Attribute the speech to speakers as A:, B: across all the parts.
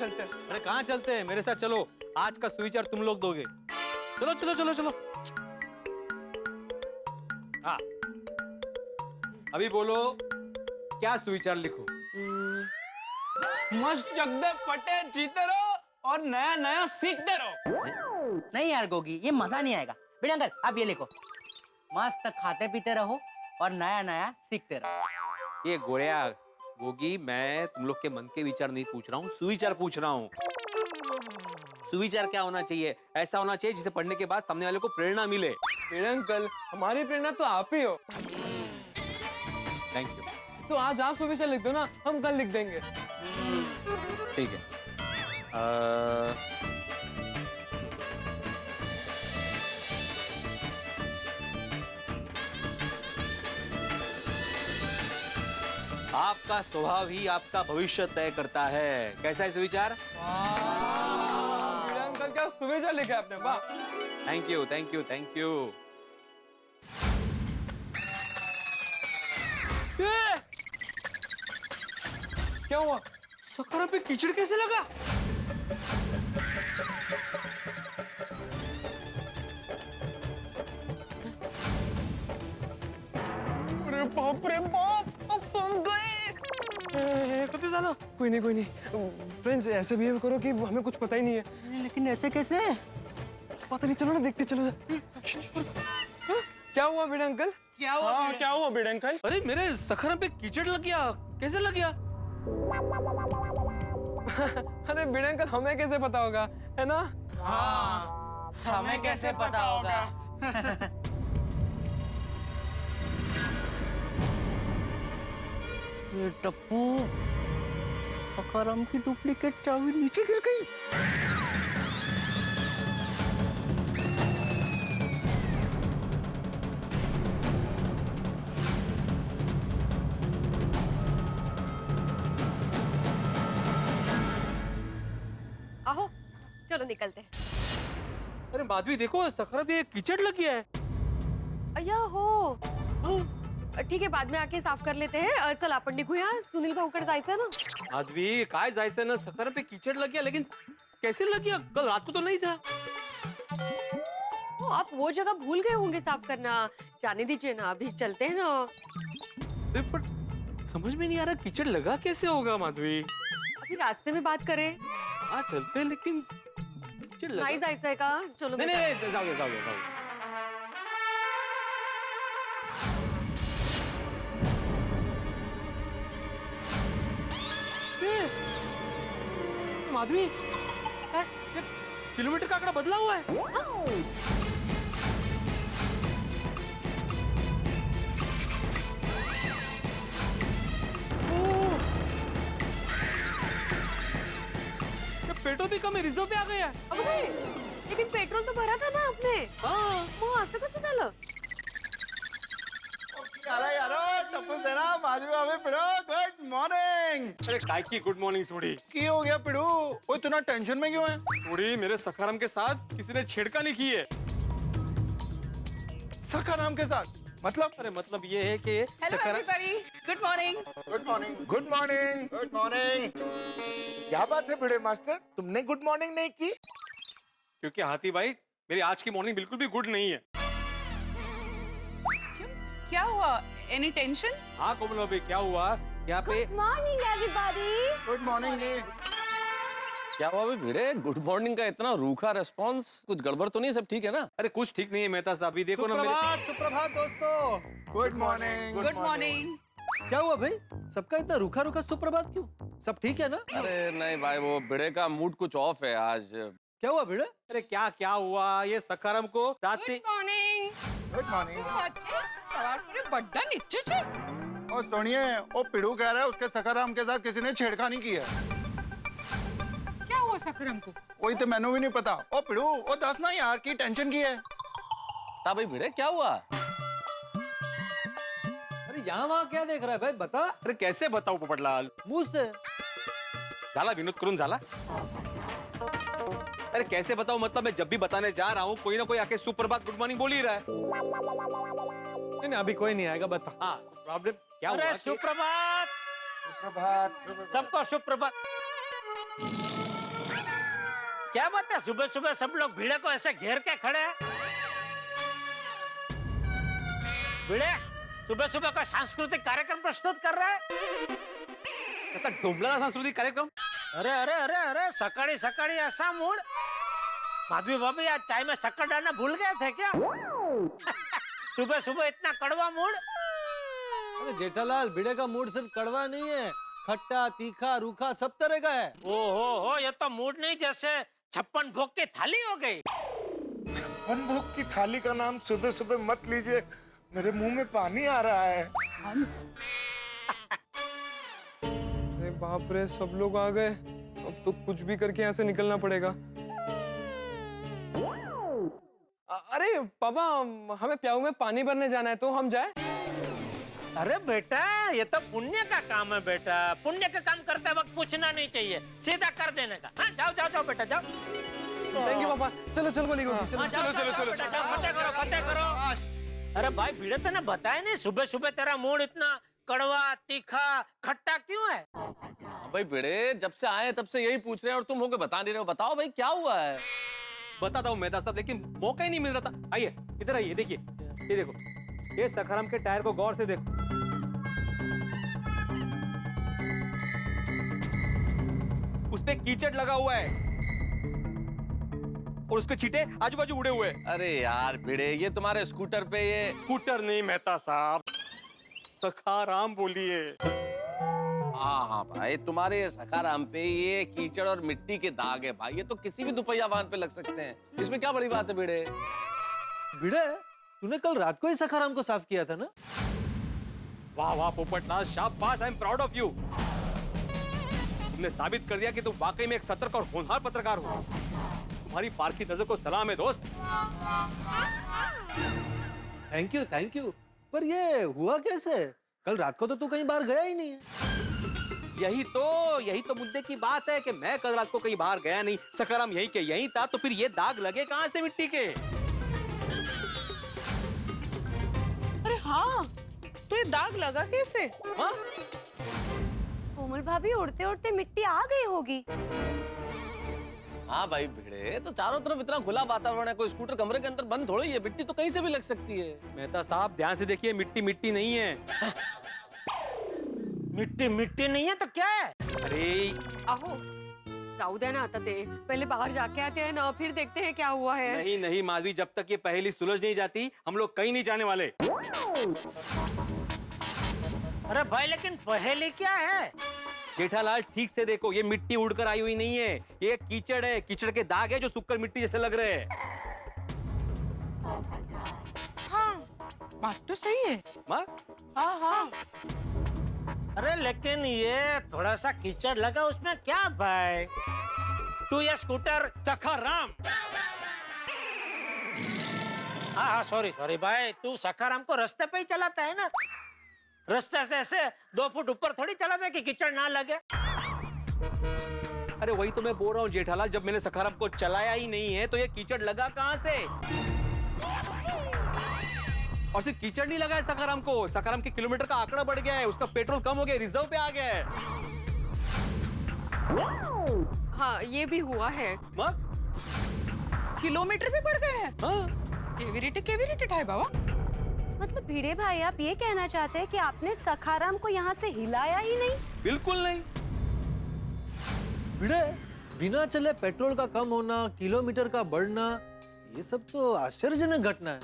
A: चलते हैं।
B: अरे कहाँ चलते हैं, मेरे साथ चलो। आज का सुविचार तुम लोग दोगे। चलो चलो चलो चलो। हाँ, अभी बोलो क्या सुविचार लिखो।
A: मस्त जगदे पटे जीते रहो और नया नया सीखते रहो।
C: नहीं यार गोगी, ये मजा नहीं आएगा। बेटा अंकल आप ये लिखो, मस्त खाते पीते रहो और नया नया सीखते रहो।
B: ये गोड़िया गोगी, मैं तुम लोग के मन के विचार नहीं पूछ रहा हूँ, सुविचार पूछ रहा हूँ। सुविचार क्या होना चाहिए? ऐसा होना चाहिए जिसे पढ़ने के बाद सामने वाले को प्रेरणा मिले।
A: मेरे अंकल, हमारी प्रेरणा तो आप ही हो।
B: Thank you.
A: तो आज आप सुविचार लिख दो ना, हम कल लिख देंगे।
B: ठीक है। आपका स्वभाव ही आपका भविष्य तय करता है। कैसा है सुविचार?
A: मेरे अंकल क्या सुविचार लिखा है आपने? वाह।
B: Thank you thank you thank you.
A: क्या हुआ?
B: सकारा पे कीचड़ कैसे लगा?
A: अरे बाप रे बाप, अब तुम गए।
B: कभी जाना?
A: कोई नहीं। फ्रेंड्स ऐसे बिहेव करो कि हमें कुछ पता ही नहीं है।
C: लेकिन ऐसे कैसे?
A: पता नहीं, चलो ना देखते चलो। क्या हुआ बेटा अंकल?
C: क्या हुआ?
A: हाँ क्या हुआ बेटा अंकल?
B: अरे मेरे सखरा पे कीचड़ लग गया। कैसे लग गया?
A: अरे बेटा अंकल, हमें कैसे पता होगा, है ना?
C: हाँ, हमें कैसे पता होगा? ये टप्पू, सकाराम की डुप्लीकेट चाबी नीचे गिर गई।
D: आहो, चलो निकलते हैं।
B: अरे माधवी देखो, सखरा पे कीचड़ लग गया है।
D: अय्या हो, ठीक आहे, बाद में आके साफ कर लेते हैं. चल आपण निघूया, सुनील भाऊकडे जायचं ना.
B: माधवी काय जायचं ना, सखरा पे कीचड़ लग गया, लेकिन कैसे लग गया? कल रात को तो नहीं था।
D: आप वो जगह भूल गए होंगे साफ करना. जाने दीजिए ना, अभी चलते हैं ना.
B: पर समझ में नहीं आ रहा कीचड़ लगा कैसे होगा माधवी?
D: अभी रास्ते में बात करें.
B: हाँ चलते हैं, लेकिन कीचड़ लगा।
D: नाही जायचंय का? चलो.
B: नहीं नहीं नहीं, जाओगे जाओगे जाओगे। माधवी,
D: काय?
B: किलोमीटर का आंकड़ा बदला हुआ है। पेट्रोल भी कम है, रिजर्व पे आ गया है।
D: अगं बाई, लेकिन पेट्रोल तो भरा था ना आपने.
B: हाँ।
D: मग असं कसं झालं?
E: Good morning.
B: अरे काय की गुड मॉर्निंग सोडी?
E: की हो गया पिड़ू? वो इतना टेंशन में क्यों है?
B: सोडी, मेरे सखाराम के साथ किसी ने छेड़खानी की है।
E: सखाराम के साथ? मतलब?
B: अरे मतलब ये है कि
F: good morning.
E: Good morning. Good morning. Good morning. क्या बात है भिड़े मास्टर, तुमने गुड मॉर्निंग नहीं की?
B: क्योंकि हाथी भाई, मेरी आज की मॉर्निंग बिल्कुल भी गुड नहीं है।
F: क्या हुआ? Any tension?
B: हाँ कोमल भाभी, क्या हुआ यहाँ पे?
D: Morning everybody.
E: गुड मॉर्निंग जी।
G: क्या हुआ भाई भिड़े? गुड मॉर्निंग का इतना रूखा रिस्पॉन्स, कुछ गड़बड़ तो नहीं? सब ठीक है ना?
B: अरे कुछ ठीक नहीं है मेहता साहब, अभी देखो ना मेरे।
E: सुप्रभात दोस्तों। Good morning.
F: Good morning.
H: क्या हुआ भाई, सबका इतना रूखा रूखा सुप्रभात क्यों? सब ठीक है ना?
G: अरे नहीं भाई, वो भिड़े का मूड कुछ ऑफ है आज।
H: क्या हुआ भिड़े?
B: अरे क्या क्या हुआ? ये सखाराम को रात से।
F: मॉर्निंग।
E: Good morning.
F: सवार पूरे बड्डा नीचे से।
E: और सुनिए, वो पिड़ू कह रहा है उसके सखाराम के साथ किसी ने छेड़खानी की है।
F: क्या हुआ सकरम को?
E: वही तो मैंने भी नहीं पता। ओ पिड़ू, वो दस ना यार, की टेंशन की है।
G: ता भाई भिड़े क्या हुआ?
H: अरे यहाँ वहाँ क्या देख रहा है भाई, बता।
B: अरे कैसे बताओ पोपटलाल?
H: मुंह से।
B: झाला विनोद करून झाला। अरे कैसे बताओ, मतलब मैं जब भी बताने जा रहा हूँ कोई ना कोई आके सुप्रभात गुड मॉर्निंग बोल ही रहा है।
H: नहीं नहीं, अभी कोई नहीं आएगा, बता।
B: हाँ प्रॉब्लम क्या हुआ?
C: अरे सुप्रभात,
E: सुप्रभात।
C: सबको सुप्रभात।
I: क्या बात है, सुबह सुबह सब लोग भिड़े को ऐसे घेर के खड़े हैं? भिड़े सुबह सुबह का सांस्कृतिक कार्यक्रम प्रस्तुत कर रहा है।
B: त्याचा डोंबला सांस्कृतिक कार्यक्रम.
I: अरे अरे अरे अरे सकाळी सकाळी ऐसा मूड। माधवी भाभी आज चाय में शक्कर डालना भूल गए थे क्या? सुबह सुबह इतना कड़वा मूड।
H: अरे जेठालाल, भिड़े का मूड सिर्फ कड़वा नहीं है, खट्टा, तीखा, रूखा सब तरह का है।
I: ओहो, ये तो मूड नहीं, जैसे 56 भोग की थाली हो गई।
E: 56 भोग की थाली का नाम सुबह सुबह मत लीजिए, मेरे मुंह में पानी आ रहा है।
F: हंस,
J: अरे बाप रे, सब लोग आ गए। अब तो कुछ भी करके यहाँ से निकलना पड़ेगा। अरे पापा, हमें प्याऊ में पानी भरने जाना है, तो हम जाए?
I: अरे बेटा, ये तो पुण्य का काम है बेटा। पुण्य का काम करते वक्त पूछना नहीं चाहिए, सीधा कर देने का। हाँ, जाओ जाओ जाओ बेटा, जाओ।
J: थैंक यू पापा। चलो चलो गोली गोली, चलो
I: चलो चलो चलो, फतेह करो, फतेह करो। अरे भाई भिड़े, तूने बताया नहीं सुबह सुबह तेरा मूड इतना कड़वा, तीखा, खट्टा क्यों है?
G: भाई भिड़े, जब से आए तब से यही पूछ रहे हैं और तुम होके बता नहीं रहे हो। बताओ भाई क्या हुआ है?
B: बताता हूँ मेहता साहब, लेकिन मौका ही नहीं मिल रहा था। आइए इधर आइए, देखिए ये देखो, ये सखाराम के टायर को गौर से देखो। उस पे कीचड़ लगा हुआ है और उसके छींटे आजू बाजू उड़े हुए हैं।
G: अरे यार भिड़े, ये तुम्हारे स्कूटर पे ये
B: स्कूटर नहीं मेहता साहब, सखाराम बोलिए।
G: हाँ भाई, तुम्हारे ये सखाराम पे ये कीचड़ और मिट्टी के दाग है भाई। ये तो किसी भी दुपहिया वाहन पे लग सकते हैं, इसमें क्या बड़ी बात है भिड़े?
H: भिड़े, तूने कल रात को ही सखाराम को साफ किया था ना?
B: वाह वाह पोपटनाथ, शाबाश, I am proud of you. तुमने साबित कर दिया कि तुम वाकई में एक सतर्क और होनहार पत्रकार हो। तुम्हारी पारखी नजर को सलाम है दोस्त।
H: Thank you. पर ये हुआ कैसे? कल रात को तो तू कहीं बाहर गया ही नहीं है।
B: यही तो मुद्दे की बात है कि मैं कल रात को कहीं बाहर गया नहीं, सखाराम यहीं के यहीं था, तो फिर ये दाग लगे कहां से मिट्टी के?
F: अरे हाँ, तो ये दाग लगा कैसे?
B: हाँ?
K: कोमल भाभी, उड़ते उड़ते मिट्टी आ गई होगी।
G: हाँ भाई भिड़े, तो चारों तरफ इतना खुला वातावरण है, कोई स्कूटर कमरे के अंदर बंद थोड़ी है, मिट्टी तो कहीं से भी लग सकती है।
B: मेहता साहब ध्यान से देखिए, मिट्टी मिट्टी नहीं है।
I: मिट्टी मिट्टी नहीं है तो क्या है?
B: अरे
D: आहो, जाऊ द्या ना आता ते, पहले बाहर जाके आते हैं ना, फिर देखते हैं क्या हुआ है।
B: नहीं नहीं माधवी, जब तक ये पहेली सुलझ नहीं जाती हम लोग कहीं नहीं जाने वाले।
I: अरे भाई, लेकिन पहेली क्या है?
B: जेठालाल ठीक से देखो, ये मिट्टी उड़कर आई हुई नहीं है, ये कीचड़ है, कीचड़ के दाग है जो सूखकर मिट्टी जैसे लग रहे हैं।
F: हाँ, बात तो सही है।
B: माँ?
F: हाँ हाँ।
I: अरे लेकिन ये थोड़ा सा कीचड़ लगा, उसमें क्या भाई? तू ये स्कूटर
B: सखाराम।
I: हाँ सॉरी भाई, तू सखाराम को रास्ते पे ही चलाता है ना? रास्ते से ऐसे 2 फुट ऊपर थोड़ी चलाता है कि कीचड़ ना लगे।
B: अरे वही तो मैं बोल रहा हूँ जेठालाल, जब मैंने सखाराम को चलाया ही नहीं है तो ये कीचड़ लगा कहाँ से? और सिर्फ कीचड़ नहीं लगा है सखाराम को, सखाराम के किलोमीटर का आंकड़ा बढ़ गया है, उसका पेट्रोल कम हो गया, रिजर्व पे आ गया है।
D: हाँ, ये भी हुआ है।
B: माँ?
F: किलोमीटर भी बढ़ गए हैं।
B: हाँ?
F: केविरिटी है बाबा।
K: मतलब भिड़े भाई, आप ये कहना चाहते हैं कि आपने सखाराम को यहाँ से हिलाया ही नहीं?
B: बिल्कुल नहीं।
H: भिड़े, बिना चले पेट्रोल का कम होना, किलोमीटर का बढ़ना, ये सब तो आश्चर्यजनक घटना है।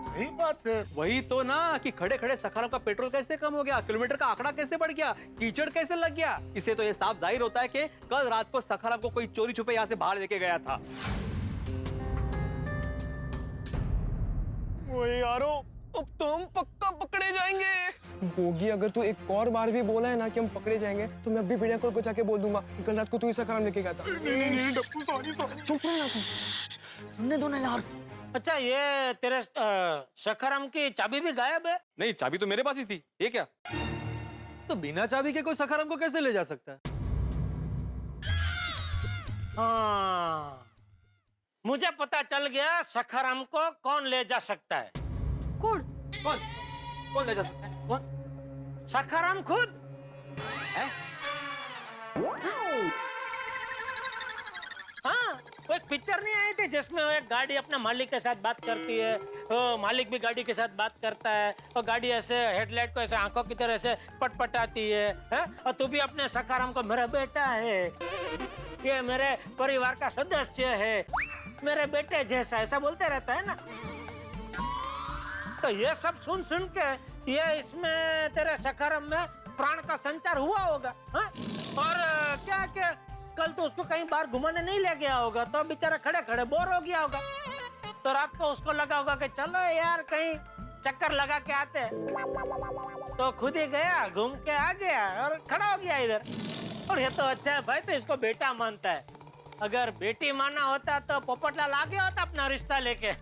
E: सही बात है।
B: वही तो ना, कि खड़े खड़े सखाराम का पेट्रोल कैसे कम हो गया, किलोमीटर का आंकड़ा कैसे बढ़ गया, कीचड़ कैसे लग गया? इससे तो ये साफ जाहिर होता है कि कल रात को सखाराम को कोई चोरी छुपे यहाँ से बाहर लेके गया था।
J: वो यारो, अब तो हम पक्का पकड़े जाएंगे। बोगी, अगर तू एक और बार भी बोला है ना कि हम पकड़े जाएंगे, तो मैं अभी भिड़े अंकल को जाके बोल दूंगा कल रात को तू ही सखाराम लेके गया था।
E: नहीं डप्पू, सॉरी।
J: चुप रहो यार,
H: सुनने दो ना यार।
I: अच्छा, ये तेरे सखाराम की चाबी भी गायब है?
B: नहीं, चाबी तो मेरे पास ही थी। ये क्या?
H: तो बिना चाबी के कोई सखाराम को कैसे ले जा सकता है?
I: हाँ, मुझे पता चल गया सखाराम को कौन ले जा सकता है।
D: कौन?
B: कौन ले जा सकता है? कौन?
I: सखाराम खुद। हाँ, वो एक पिक्चर नहीं आई थी जिसमें वो एक गाड़ी अपने मालिक के साथ बात करती है, वो मालिक भी गाड़ी के साथ बात करता है, और गाड़ी ऐसे हेडलाइट को ऐसे आंखों की तरह से पटपटाती है, और तू भी अपने सखाराम को मेरा बेटा है, ये मेरे परिवार का सदस्य है, मेरे बेटे जैसा, ऐसा बोलते रहता है ना। तो ये सब सुन सुन के ये इसमें तेरे सखाराम में प्राण का संचार हुआ होगा, हाँ? और क्या क्या कल तो उसको कहीं बाहर घुमाने नहीं ले गया होगा, तो बेचारा खड़े खड़े बोर हो गया होगा, तो रात को उसको लगा होगा कि चलो यार कहीं चक्कर लगा के आते हैं, तो खुद ही गया, घूम के आ गया और खड़ा हो गया इधर। और ये तो अच्छा है भाई, तो इसको बेटा मानता है। अगर बेटी माना होता तो पोपटलाल आ गया होता अपना रिश्ता लेके।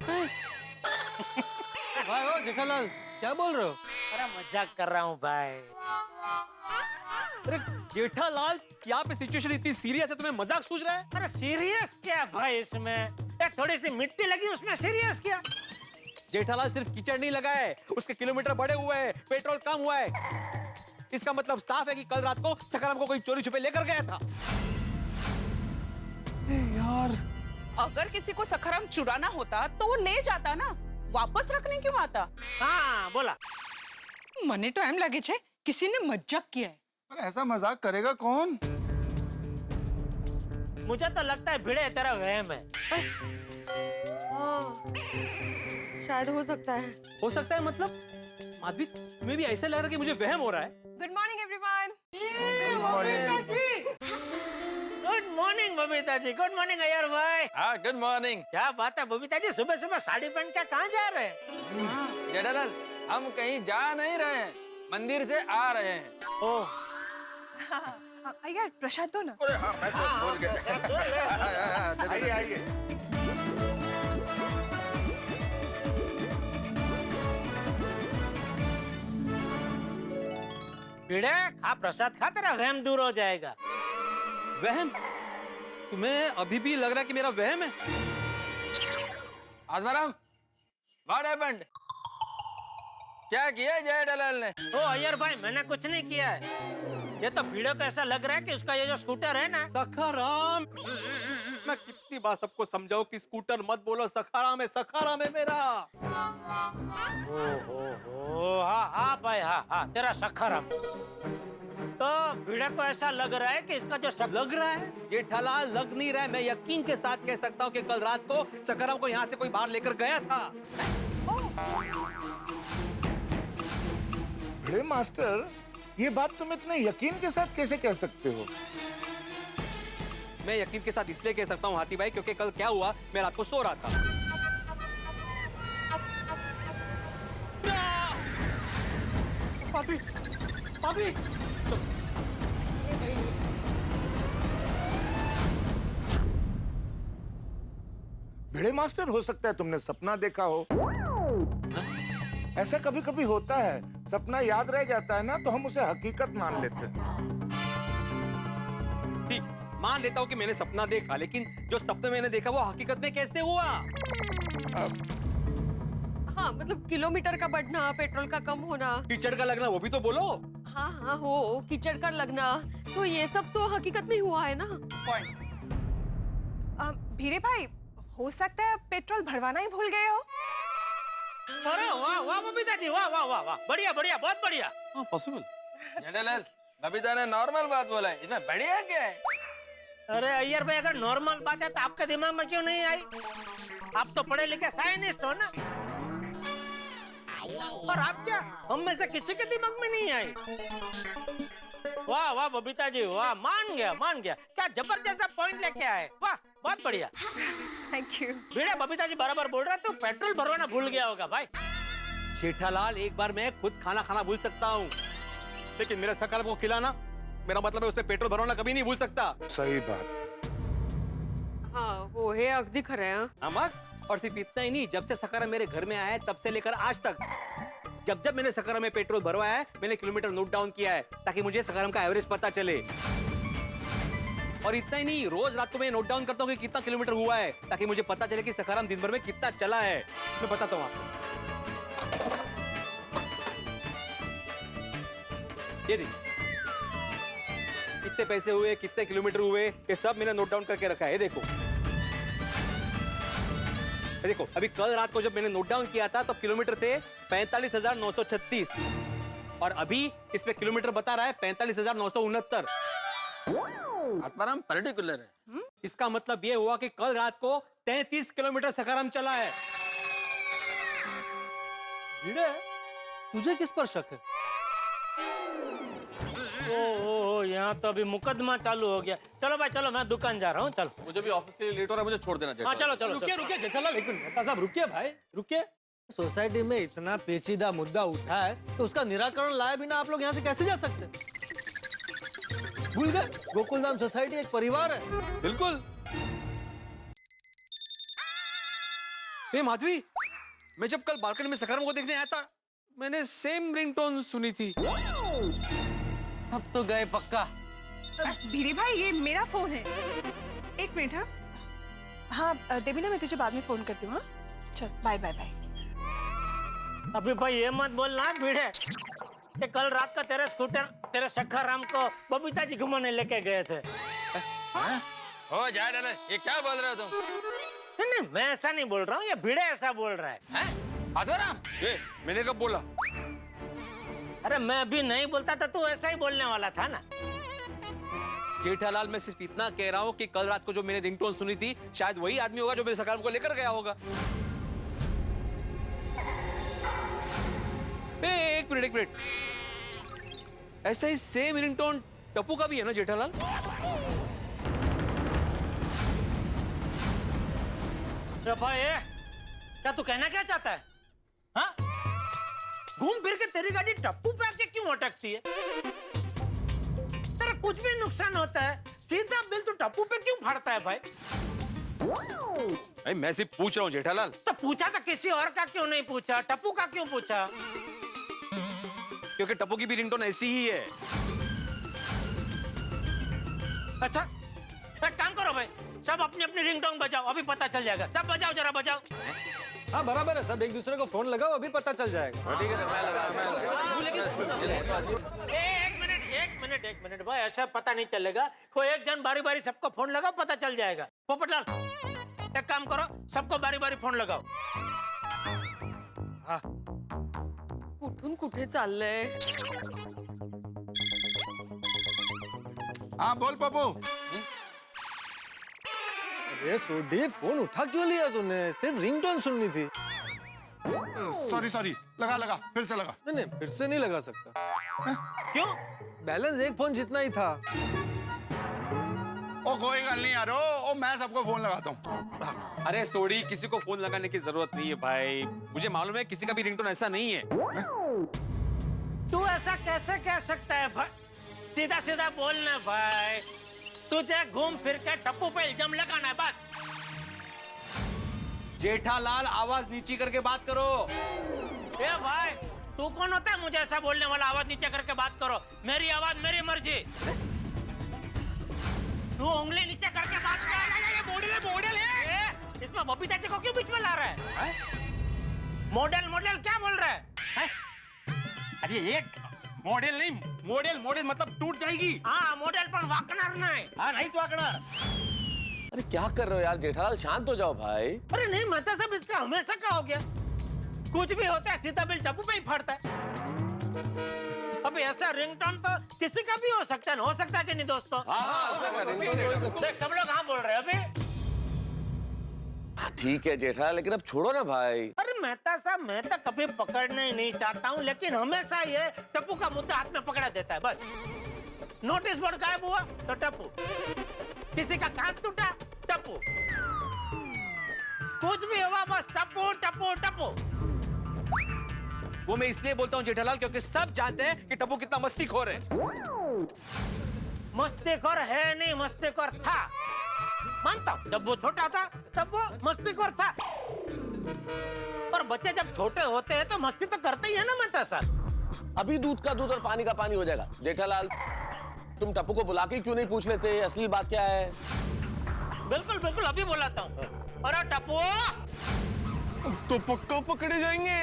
H: भाई ओ जेठालाल क्या बोल रहे हो?
I: अरे मजाक कर रहा हूँ भाई।
B: अरे जेठालाल, यहाँ पे सिचुएशन इतनी सीरियस है, तुम्हें मजाक सूझ रहा है?
I: अरे सीरियस क्या भाई इसमें? एक थोड़ी सी मिट्टी लगी उसमें सीरियस क्या?
B: जेठालाल सिर्फ कीचड़ नहीं लगा है, उसके किलोमीटर बढ़े हुए हैं, पेट्रोल कम हुआ है। इसका मतलब साफ है कि कल रात को सखाराम को कोई चोरी छुपे लेकर गया था।
F: यार अगर किसी को सखाराम चुराना होता तो वो ले जाता ना, वापस रखने क्यों आता?
I: हाँ बोला।
F: मने तो एम लगे छे किसी ने मजाक किया है।
E: पर ऐसा मजाक करेगा कौन?
I: मुझे तो लगता है भिड़े तेरा वहम है।
D: हाँ, शायद हो सकता है।
B: हो सकता है मतलब? माधवी, तुम्हें भी ऐसा लग रहा है कि मुझे वहम हो रहा है?
K: Good morning everyone.
I: Good morning Babita ji, good morning Iyer भाई।
G: हाँ गुड मॉर्निग।
I: क्या बात है बबीता जी, सुबह सुबह साड़ी पहन के कहाँ जा रहे हैं?
L: जेठालाल, हम कहीं जा नहीं रहे हैं, मंदिर से आ रहे हैं।
I: ओह,
K: यार प्रसाद दो ना।
L: अरे हाँ, मैं तो भूल गया।
E: आइए आइए।
I: भिड़े खा प्रसाद खा, तेरा वहम दूर हो जाएगा।
B: वहम? तुम्हें अभी भी लग रहा है कि मेरा वहम है?
L: Atmaram, what happened? क्या किया जेठालाल ने?
I: ओ अय्यर भाई, मैंने कुछ नहीं किया है। ये तो भिड़े को ऐसा लग रहा है कि उसका ये जो स्कूटर है ना।
B: सखाराम, मैं कितनी बार सबको समझाऊं कि स्कूटर मत बोलो, सखाराम है मेरा।
I: ओहो, हाँ हाँ भाई, हाँ हाँ, तेरा सखाराम। तो भिड़े को ऐसा लग रहा है कि इसका जो
B: लग रहा है? जेठालाल लग नहीं रहा है, मैं यकीन के साथ कह सकता हूँ कि कल रात को सखाराम को यहाँ से कोई बाहर लेकर गया था।
E: भिड़े मास्टर, ये बात तुम इतने यकीन के साथ कैसे कह सकते हो?
B: मैं यकीन के साथ इसलिए कह सकता हूँ हाथी भाई, क्योंकि कल क्या हुआ, मैं रात को सो रहा था। पापी,
E: भिड़े मास्टर, हो सकता है तुमने सपना देखा हो। ऐसा कभी कभी होता है, सपना याद रह जाता है ना, तो हम उसे हकीकत मान लेते हैं।
B: ठीक, मान लेता हूँ कि मैंने सपना देखा, लेकिन जो सपने मैंने देखा वो हकीकत में कैसे हुआ?
D: हाँ मतलब किलोमीटर का बढ़ना, पेट्रोल का कम होना,
B: कीचड़ का लगना, वो भी तो बोलो।
D: हाँ हाँ हो, कीचड़ का लगना, तो ये सब तो हकीकत में हुआ है ना।
K: भीरे भाई, हो सकता है पेट्रोल भरवाना ही भूल गए हो।
I: अरे वाह वाह बबीता जी, वाह वाह वाह वाह, बढ़िया बढ़िया, बहुत बढ़िया।
G: हाँ पॉसिबल।
L: जेठालाल, बबीता ने नॉर्मल बात बोला है, इसमें बढ़िया क्या है?
I: अरे अय्यर भाई, अगर नॉर्मल बात है तो आपके दिमाग में क्यों नहीं आई? आप तो पढ़े लिखे साइंटिस्ट हो ना। और आप क्या, हम में से किसी के दिमाग में नहीं आई? वाह वाह बबीता जी, वाह, मान गया। क्या जबरदस्त पॉइंट लेके आए, वाह, बहुत बढ़िया।
K: Thank you.
I: भिड़े, बबीता जी बराबर बोल रहा, तू पेट्रोल भरवाना भूल गया होगा भाई।
B: जेठालाल, एक बार मैं खुद खाना भूल सकता हूँ, लेकिन मेरे सखाराम को खिलाना, मेरा मतलब है उसमें पेट्रोल भरवाना कभी नहीं भूल सकता।
E: सही बात।
D: हाँ वो है, अगदी खरं है।
B: अमर, और सिर्फ इतना ही नहीं, जब से सखाराम मेरे घर में आया है तब से लेकर आज तक, जब मैंने सखाराम में पेट्रोल भरवाया है, मैंने किलोमीटर नोट डाउन किया है ताकि मुझे सखाराम का एवरेज पता चले। और इतना ही नहीं, रोज रात को मैं नोट डाउन करता हूँ कि कितना किलोमीटर हुआ है, ताकि मुझे पता चले कि सखाराम दिन भर में कितना चला है। मैं बताता हूँ आपको, ये देखिए, कितने पैसे हुए, कितने किलोमीटर हुए, ये सब मैंने नोट डाउन करके रखा है। ये देखो, देखो अभी कल रात को जब मैंने नोट डाउन किया था तो किलोमीटर थे 45,936 और अभी इसमें किलोमीटर बता रहा है 45,969।
L: आत्माराम पर्टिकुलर है।
B: इसका मतलब ये हुआ कि कल रात को 33 किलोमीटर सखाराम चला है।
H: भिड़े तुझे किस पर शक है?
I: ओ यहाँ तो अभी मुकदमा चालू हो गया। चलो भाई चलो, मैं दुकान जा रहा हूँ। चलो
G: मुझे भी ऑफिस के लिए लेट हो रहा है, मुझे छोड़ देना
I: हाँ
G: जेठालाल।
I: चलो चलो
H: रुकिए रुकिए जेठालाल, एक मिनट मेहता साहब रुकिए भाई रुकिए। सोसाइटी में इतना पेचीदा मुद्दा उठा है तो उसका निराकरण लाए बिना आप लोग यहाँ से कैसे जा सकते? भूल गए गोकुलधाम सोसाइटी एक परिवार है।
B: बिल्कुल। ए माधवी, मैं जब कल बालकनी में सखाराम को देखने आया था मैंने सेम रिंगटोन सुनी थी।
C: अब तो गए पक्का।
K: भिड़े भाई ये मेरा फोन है। एक मिनट। हाँ देवीना, मैं तुझे बाद में फोन करती हूँ। हाँ चल बाय बाय बाय।
I: अभी भाई ये मत बोलना भिड़े, ये कल रात का तेरे स्कूटर तेरे सखाराम को बबीता जी घुमाने लेके गए थे।
L: हो जा डाले, ये क्या बोल रहे हो तुम?
I: नहीं मैं ऐसा नहीं बोल रहा हूँ, ये भिड़े ऐसा बोल रहा है।
L: आत्माराम,
B: मैंने कब बोला?
I: अरे मैं भी नहीं बोलता था, तू ऐसा ही बोलने वाला था ना।
B: जेठालाल, मैं सिर्फ इतना कह रहा हूँ कि कल रात को जो मैंने रिंगटोन सुनी थी शायद वही आदमी होगा जो मेरे सखाराम को लेकर गया होगा। एक मिनट, ऐसा ही सेम रिंगटोन टप्पू का भी है ना जेठालाल?
I: भाई क्या तू कहना क्या चाहता है? हाँ? घूम फिर के तेरी गाड़ी टप्पू पे आके क्यों अटकती है? तेरा कुछ भी नुकसान होता है सीधा बिल तू टप्पू पे क्यों फाड़ता है भाई?
B: मैं सिर्फ पूछ रहा हूँ जेठालाल।
I: तो पूछा तो किसी और का क्यों नहीं पूछा, टप्पू का क्यों पूछा?
B: क्योंकि टप्पू की भी रिंगटोन ऐसी ही है।
I: अच्छा एक काम करो भाई, सब अपनी अपनी रिंगटोन बजाओ, अभी पता चल जाएगा। सब बजाओ, जरा बजाओ।
H: हाँ बराबर है, सब एक दूसरे को फोन लगाओ, अभी पता चल जाएगा।
L: ठीक है, मैं लगा।
I: एक मिनट भाई, ऐसा पता नहीं चलेगा। कोई एक जन बारी बारी सबको फोन लगाओ, पता चल जाएगा। पोपटलाल एक काम करो, सबको बारी बारी फोन लगाओ।
H: हाँ
D: कुठून कुठे चाललंय?
E: हाँ बोल पप्पू।
H: अरे सोडी, फोन उठा क्यों लिया तूने? सिर्फ रिंगटोन सुननी थी।
E: सॉरी, लगा फिर से लगा।
H: नहीं फिर से नहीं लगा सकता।
I: क्यों?
H: बैलेंस एक फोन जितना ही था।
E: ओ कोई गल नहीं यार, ओ मैं सबको फोन लगाता हूँ।
B: अरे सोडी, किसी को फोन लगाने की जरूरत नहीं है भाई। मुझे मालूम है किसी का भी रिंगटोन ऐसा नहीं है।
I: तू ऐसा कैसे कह सकता है भाई? सीधा सीधा बोलना भाई, तुझे घूम फिर के टप्पू पे इल्जाम लगाना है बस।
B: जेठालाल, आवाज नीची करके बात करो।
I: ए भाई, तू कौन होता है मुझे ऐसा बोलने वाला? आवाज नीचे करके बात करो, मेरी आवाज मेरी मर्जी। तू उंगली नीचे करके बात कर। मॉडल है। इसमें बबीता जी को क्यों बीच में ला रहा है? मॉडल क्या बोल रहा है?
B: अरे एक मॉडल नहीं, मॉडल मतलब टूट जाएगी।
I: हाँ मॉडल पर वाकणार नहीं।
B: हाँ नहीं तो वाकणार।
G: अरे क्या कर रहे हो यार जेठालाल, शांत हो जाओ भाई।
I: अरे नहीं महता साहब, इसका हमेशा का हो गया। कुछ भी होता है सीधा बिल टप्पू पे ही फाड़ता है। अभी ऐसा रिंगटोन तो किसी का भी हो सकता है ना? हो सकता है कि नहीं दोस्तों? देख सब लोग हाँ बोल रहे हैं अभी।
G: ठीक है जेठालाल, लेकिन अब छोड़ो ना भाई।
I: अरे मेहता साहब, मैं तो कभी पकड़ना ही नहीं चाहता हूँ, लेकिन हमेशा ये टप्पू का मुद्दा हाथ में पकड़ा देता है बस। नोटिस बोर्ड गायब हुआ तो टप्पू, किसी का कांच टूटा टप्पू, कुछ भी हुआ बस टप्पू टप्पू टप्पू।
B: वो मैं इसलिए बोलता हूँ जेठालाल क्योंकि सब जानते हैं कि टप्पू कितना मस्तीखोर है।
I: मस्तीखोर है नहीं, मस्तीखोर था। मानता हूँ जब वो छोटा था तब वो मस्तीखोर था, पर बच्चे जब छोटे होते हैं तो मस्ती तो करते ही है ना मेहता साहब।
G: अभी दूध का दूध और पानी का पानी हो जाएगा। जेठालाल, तुम टप्पू को बुला के क्यों नहीं पूछ लेते असली बात क्या है?
I: बिल्कुल बिल्कुल, अभी बुलाता हूँ। अरे टप्पू,
J: तो पक्का पकड़े जाएंगे।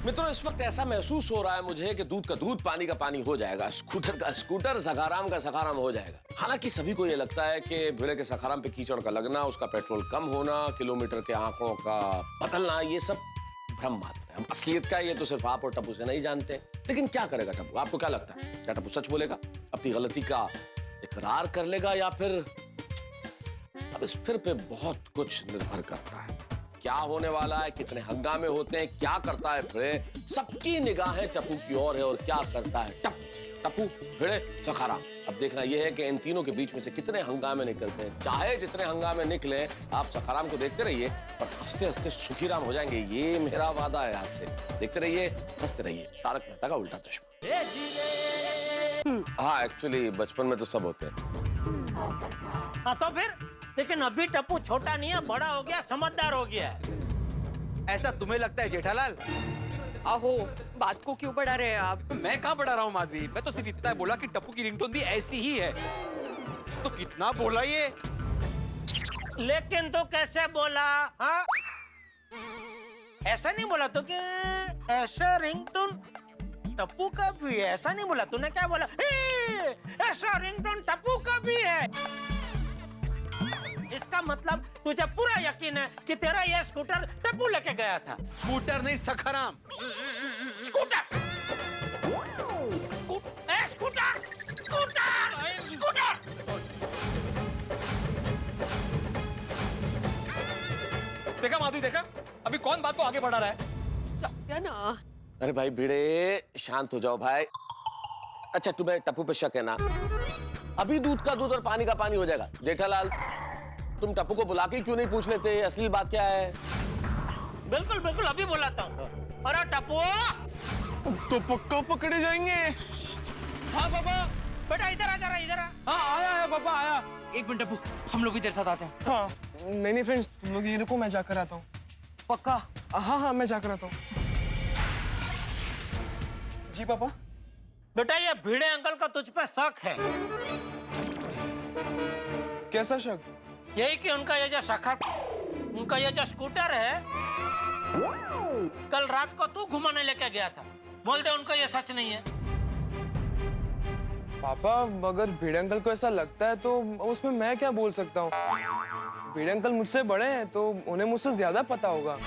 G: मित्रों, इस वक्त ऐसा महसूस हो रहा है मुझे कि दूध का दूध पानी का पानी हो जाएगा, स्कूटर का स्कूटर, सखाराम का सखाराम हो जाएगा। हालांकि सभी को ये लगता है कि भिड़े के सखाराम पे कीचड़ का लगना, उसका पेट्रोल कम होना, किलोमीटर के आंकड़ों का बदलना, ये सब भ्रम मात्र है। असलियत का ये तो सिर्फ आप और टप्पू से नहीं जानते। लेकिन क्या करेगा टप्पू? आपको क्या लगता है? क्या टप्पू सच बोलेगा, अपनी गलती का इकरार कर लेगा, या फिर अब इस फिर पे बहुत कुछ निर्भर करता है। क्या होने वाला है, कितने हंगामे होते हैं, क्या करता है भिड़े, सबकी निगाहें टप्पू की ओर है। और क्या करता है टप्पू, भिड़े, सखाराम। अब देखना यह है कि इन तीनों के बीच में से कितने हंगामे निकलते हैं। चाहे जितने हंगामे निकले, आप सखाराम को देखते रहिए, पर हंसते हंसते सुखीराम हो जाएंगे, ये मेरा वादा है आपसे। देखते रहिए, हंसते रहिए। तारक मेहता का उल्टा चश्मा। हाँ, एक्चुअली बचपन में तो सब होते हैं।
I: हाँ तो फिर, लेकिन अभी टप्पू छोटा नहीं है, बड़ा हो गया, समझदार हो गया है।
B: ऐसा तुम्हें लगता है जेठालाल?
D: आहो, बात को क्यों बढ़ा रहे हैं आप?
B: तो मैं कहाँ बढ़ा रहा हूँ माधवी, मैं तो सिर्फ इतना बोला कि टप्पू की रिंगटोन भी ऐसी ही है। तो कितना बोला ये?
I: लेकिन तो कैसे बोला? हाँ, ऐसा नहीं बोला तो कि ऐसा रिंगटोन टप्पू का भी है, ऐसा नहीं बोला तूने। क्या बोला? ऐसा रिंगटोन टप्पू का भी है। इसका मतलब तुझे पूरा यकीन है कि तेरा ये स्कूटर टप्पू लेके गया था।
B: स्कूटर नहीं, Sakharam.
I: Scooter, scooter, scooter, scooter.
B: देखा माधवी, देखा अभी कौन बात को आगे बढ़ा रहा है?
D: सत्यानाश।
G: अरे भाई भिड़े, शांत हो जाओ भाई। अच्छा, तुम्हें टप्पू पे शक है ना? अभी दूध का दूध और पानी का पानी हो जाएगा। जेठालाल, तुम टप्पू को बुला के क्यों नहीं पूछ लेते असली बात क्या है?
I: बिल्कुल बिल्कुल, अभी बुलाता हूँ। अरे टप्पू,
J: तो पक्का पकड़े जाएंगे।
I: हाँ पापा, बेटा इधर आ, जरा इधर आ।
J: हाँ, आया पापा, आया।
C: एक मिनट टप्पू, हम लोग इधर साथ आते हैं।
J: हाँ, नहीं फ्रेंड्स, तुम लोग ये रुको, मैं जाकर आता हूँ।
C: पक्का?
J: हाँ, मैं जाकर आता हूँ। जी पापा।
I: बेटा, ये भिड़े अंकल का तुझ पे शक है।
J: कैसा शक?
I: यही कि उनका ये जो स्कूटर है, कल रात को तू घुमाने लेके गया था। बोल दे उनको ये सच नहीं है।
J: पापा, अगर भिड़े अंकल को ऐसा लगता है तो उसमें मैं क्या बोल सकता हूँ? भिड़े अंकल मुझसे बड़े हैं तो उन्हें मुझसे ज्यादा पता होगा।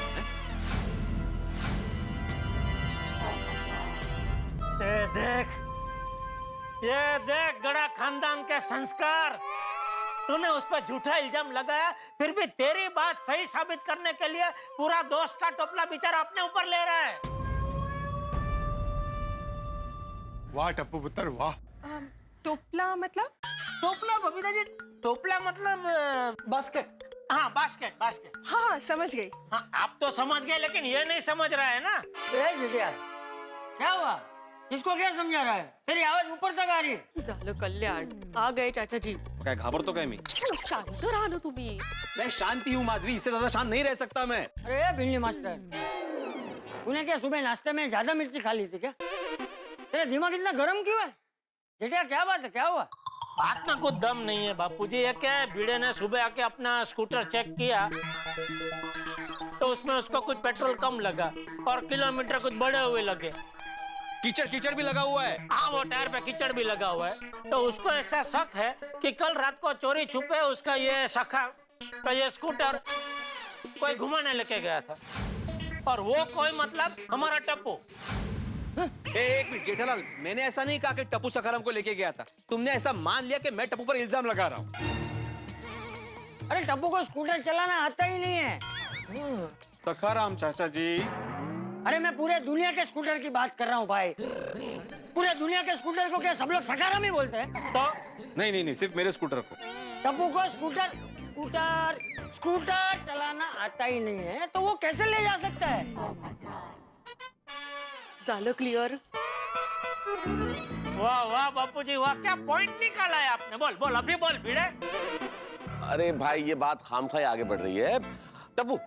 I: ये देख गड़ा खानदान के संस्कार। तूने उस पर झूठा इल्जाम लगाया, फिर भी तेरी बात सही साबित करने के लिए पूरा दोस्त का टोपला बेचारा अपने ऊपर ले रहा है।
E: वाह टप्पू पुत्र, वाह।
K: टोपला मतलब?
I: टोपला बबीता जी, टोपला मतलब
C: बास्केट।
I: हाँ, बास्केट, बास्केट।
K: हाँ, समझ गई।
I: हाँ, आप तो समझ गए, लेकिन ये नहीं समझ रहा है ना।
C: क्या हुआ? इसको क्या समझा रहा है? तेरी आवाज ऊपर तक आ रही है।
D: झालं कल्याण, आ गए चाचा जी।
B: क्या घाबरतो काय मी?
D: शांत रहा ना तुम्ही।
B: मैं शांति हूँ माधवी, इससे ज्यादा शांत नहीं रह सकता मैं।
C: अरे भिंडी मास्टर, तूने क्या सुबह नाश्ते में ज्यादा मिर्ची खा ली थी क्या? तेरा दिमाग इतना गर्म क्यों है? जेठिया, क्या बात है, क्या हुआ?
I: बात में कुछ दम नहीं है बापूजी। ये क्या है, भिड़े ने सुबह आके अपना स्कूटर चेक किया तो उसमें उसको कुछ पेट्रोल कम लगा और किलोमीटर कुछ बढ़े हुए लगे।
B: कीचड़ कीचड़ भी लगा हुआ है।
I: हाँ, वो टायर पे कीचड़ भी लगा हुआ है। तो उसको ऐसा शक है कि कल रात को चोरी छुपे उसका ये सखा का ये स्कूटर कोई घुमाने लेके गया था। और वो कोई मतलब हमारा टप्पू।
B: एक मिनट जेठालाल, मैंने ऐसा नहीं कहा कि टप्पू सखाराम को लेके गया था। तुमने ऐसा मान लिया कि मैं टप्पू पर इल्जाम लगा रहा हूँ।
C: अरे टप्पू को स्कूटर चलाना आता ही नहीं है।
E: सखाराम चाचा जी।
C: अरे मैं पूरे दुनिया के स्कूटर की बात कर रहा हूँ भाई। पूरे दुनिया के स्कूटर को क्या सब लोग सखाराम ही बोलते हैं?
I: तो
B: नहीं, सिर्फ मेरे स्कूटर को।
C: टप्पू को स्कूटर चलाना आता ही नहीं है तो वो कैसे ले जा सकता है?
D: झालं क्लियर।
I: वाह वाह बापूजी, वाह, क्या पॉइंट निकाला है आपने। बोल बोल, अभी बोल भिड़े।
G: अरे भाई, ये बात खामखा आगे बढ़ रही है। टप्पू,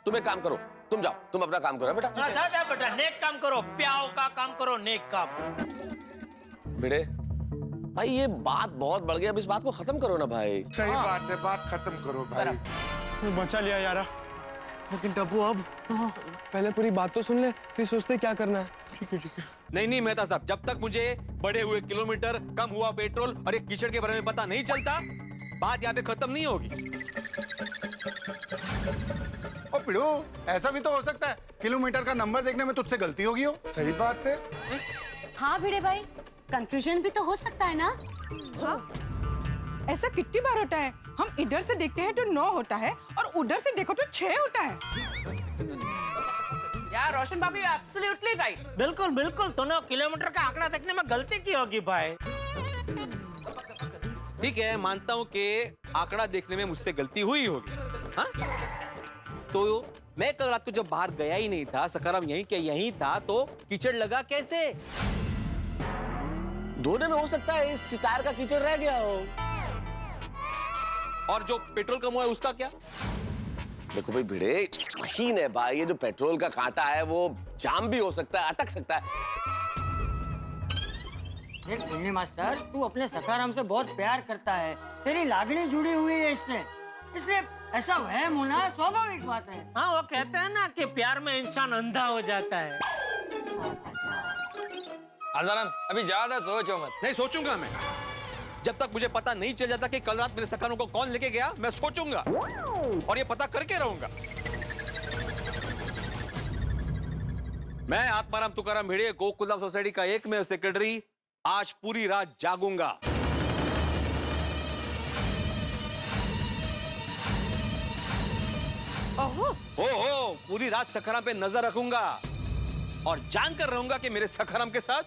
G: तुम एक काम करो, तुम जाओ, तुम अपना काम करो बेटा।
I: जा बेटा, नेक काम करो, प्याओ का काम करो, नेक काम।
G: भिड़े भाई, ये बात बहुत बढ़ गई, अब इस बात को खत्म करो ना भाई।
E: सही बात है, बात खत्म करो भाई।
J: बचा लिया यारा। लेकिन टप्पू अब पहले पूरी बात तो सुन ले, फिर सोचते क्या करना है। ठीक है ठीक है।
B: नहीं नहीं मेहता साहब, जब तक मुझे बढ़े हुए किलोमीटर, कम हुआ पेट्रोल और एक कीचड़ के बारे में पता नहीं चलता, बात यहाँ पे खत्म नहीं होगी।
E: ओ पिड़ू, ऐसा भी तो हो सकता है किलोमीटर का नंबर देखने में तुझसे गलती होगी हो। सही बात है।
M: हाँ भिड़े भाई, कंफ्यूजन भी तो हो सकता है ना।
F: हाँ, ऐसा कितनी बार होता है, हम इधर से देखते हैं तो 9 होता है और उधर से देखो तो 6 होता है। यार रोशन भाभी एब्सोल्युटली राइट।
I: बिल्कुल बिल्कुल, तो 9 किलोमीटर का आंकड़ा देखने में गलती की होगी भाई।
B: ठीक है, मानता हूँ कि आंकड़ा देखने में मुझसे गलती हुई होगी। हाँ? तो मैं कल रात को जब बाहर गया ही नहीं था, सखाराम यहीं के यहीं था, तो कीचड़ लगा कैसे?
G: धोने में हो सकता है इस सितार का कीचड़ रह गया हो।
B: और जो पेट्रोल कम हुआ है उसका क्या?
G: देखो भाई भिड़े, मशीन है भाई, ये जो पेट्रोल का कांटा है वो जाम भी हो सकता है, अटक सकता है।
C: देख पुन्नी मास्टर, तू अपने सखाराम से बहुत प्यार करता है, तेरी लागणी जुड़ी हुई है इससे, इसलिए ऐसा वहम होना स्वाभाविक बात है।
I: हाँ, वो कहते हैं ना कि प्यार में इंसान अंधा हो जाता है।
L: आजाराम, अभी ज्यादा सोचो मत।
B: नहीं सोचूंगा मैं। जब तक मुझे पता नहीं चल जाता कि कल रात मेरे सखारों को कौन लेके गया, मैं सोचूंगा और ये पता करके रहूंगा। मैं आत्माराम तुकाराम भिड़े, गोकुलधाम सोसाइटी का एकमेव सेक्रेटरी, आज पूरी रात जागूंगा।
D: ओहो,
B: हो पूरी रात सखाराम पे नजर रखूंगा और जानकर रहूंगा कि मेरे सखाराम के साथ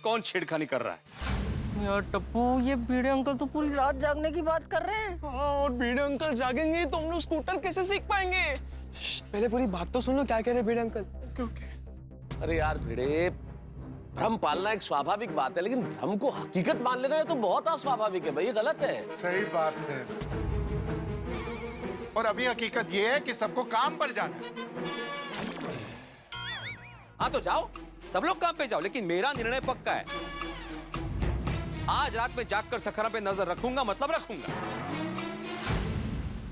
B: कौन छेड़खानी कर रहा है।
I: यार टप्पू, ये भिड़े अंकल तो पूरी रात जागने की बात कर रहे हैं।
J: हाँ, और भिड़े अंकल जागेंगे तो हम लोग स्कूटर कैसे सीख पाएंगे? पहले पूरी बात तो सुन लो, क्या कह रहे भिड़े अंकल।
G: अरे यार भिड़े, भ्रम पालना एक स्वाभाविक बात है, लेकिन भ्रम को हकीकत मान लेना है तो बहुत अस्वाभाविक है भाई, ये गलत है।
E: सही बात है। और अभी हकीकत ये है कि सबको काम पर जाना है।
B: हाँ तो जाओ, सब लोग काम पे जाओ, लेकिन मेरा निर्णय पक्का है। आज रात में जागकर सखाराम पे नजर रखूंगा, मतलब रखूंगा।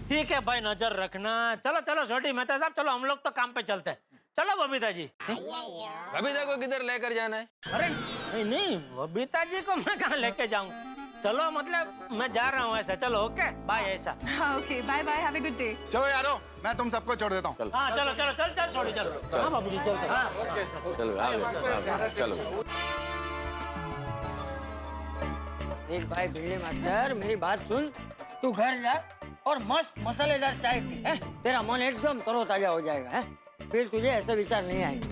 I: ठीक है भाई, नजर रखना। चलो चलो छोटी मेहता साहब, चलो हम लोग तो काम पे चलते हैं। चलो बबीता जी।
L: बबीता को किधर लेकर जाना है?
I: अरे नहीं नहीं, बबीता जी को मैं कहाँ लेके जाऊँ? चलो मतलब मैं जा रहा हूँ ऐसा। चलो ओके बाय ऐसा।
K: हाँ okay bye bye, have a good day.
E: चलो यारो, मैं तुम सबको छोड़ देता हूँ।
I: हाँ चलो चलो चल चल छोड़ी चलो। हाँ बाबूजी चलते हैं। हाँ ओके
G: चलो।
C: एक भाई भिड़े मास्टर, मेरी बात सुन, तू घर जा और मस्त मसालेदार चाय पी, है? तेरा मन एकदम तरोताजा हो जाएगा, है? फिर तुझे ऐसे विचार नहीं आएंगे।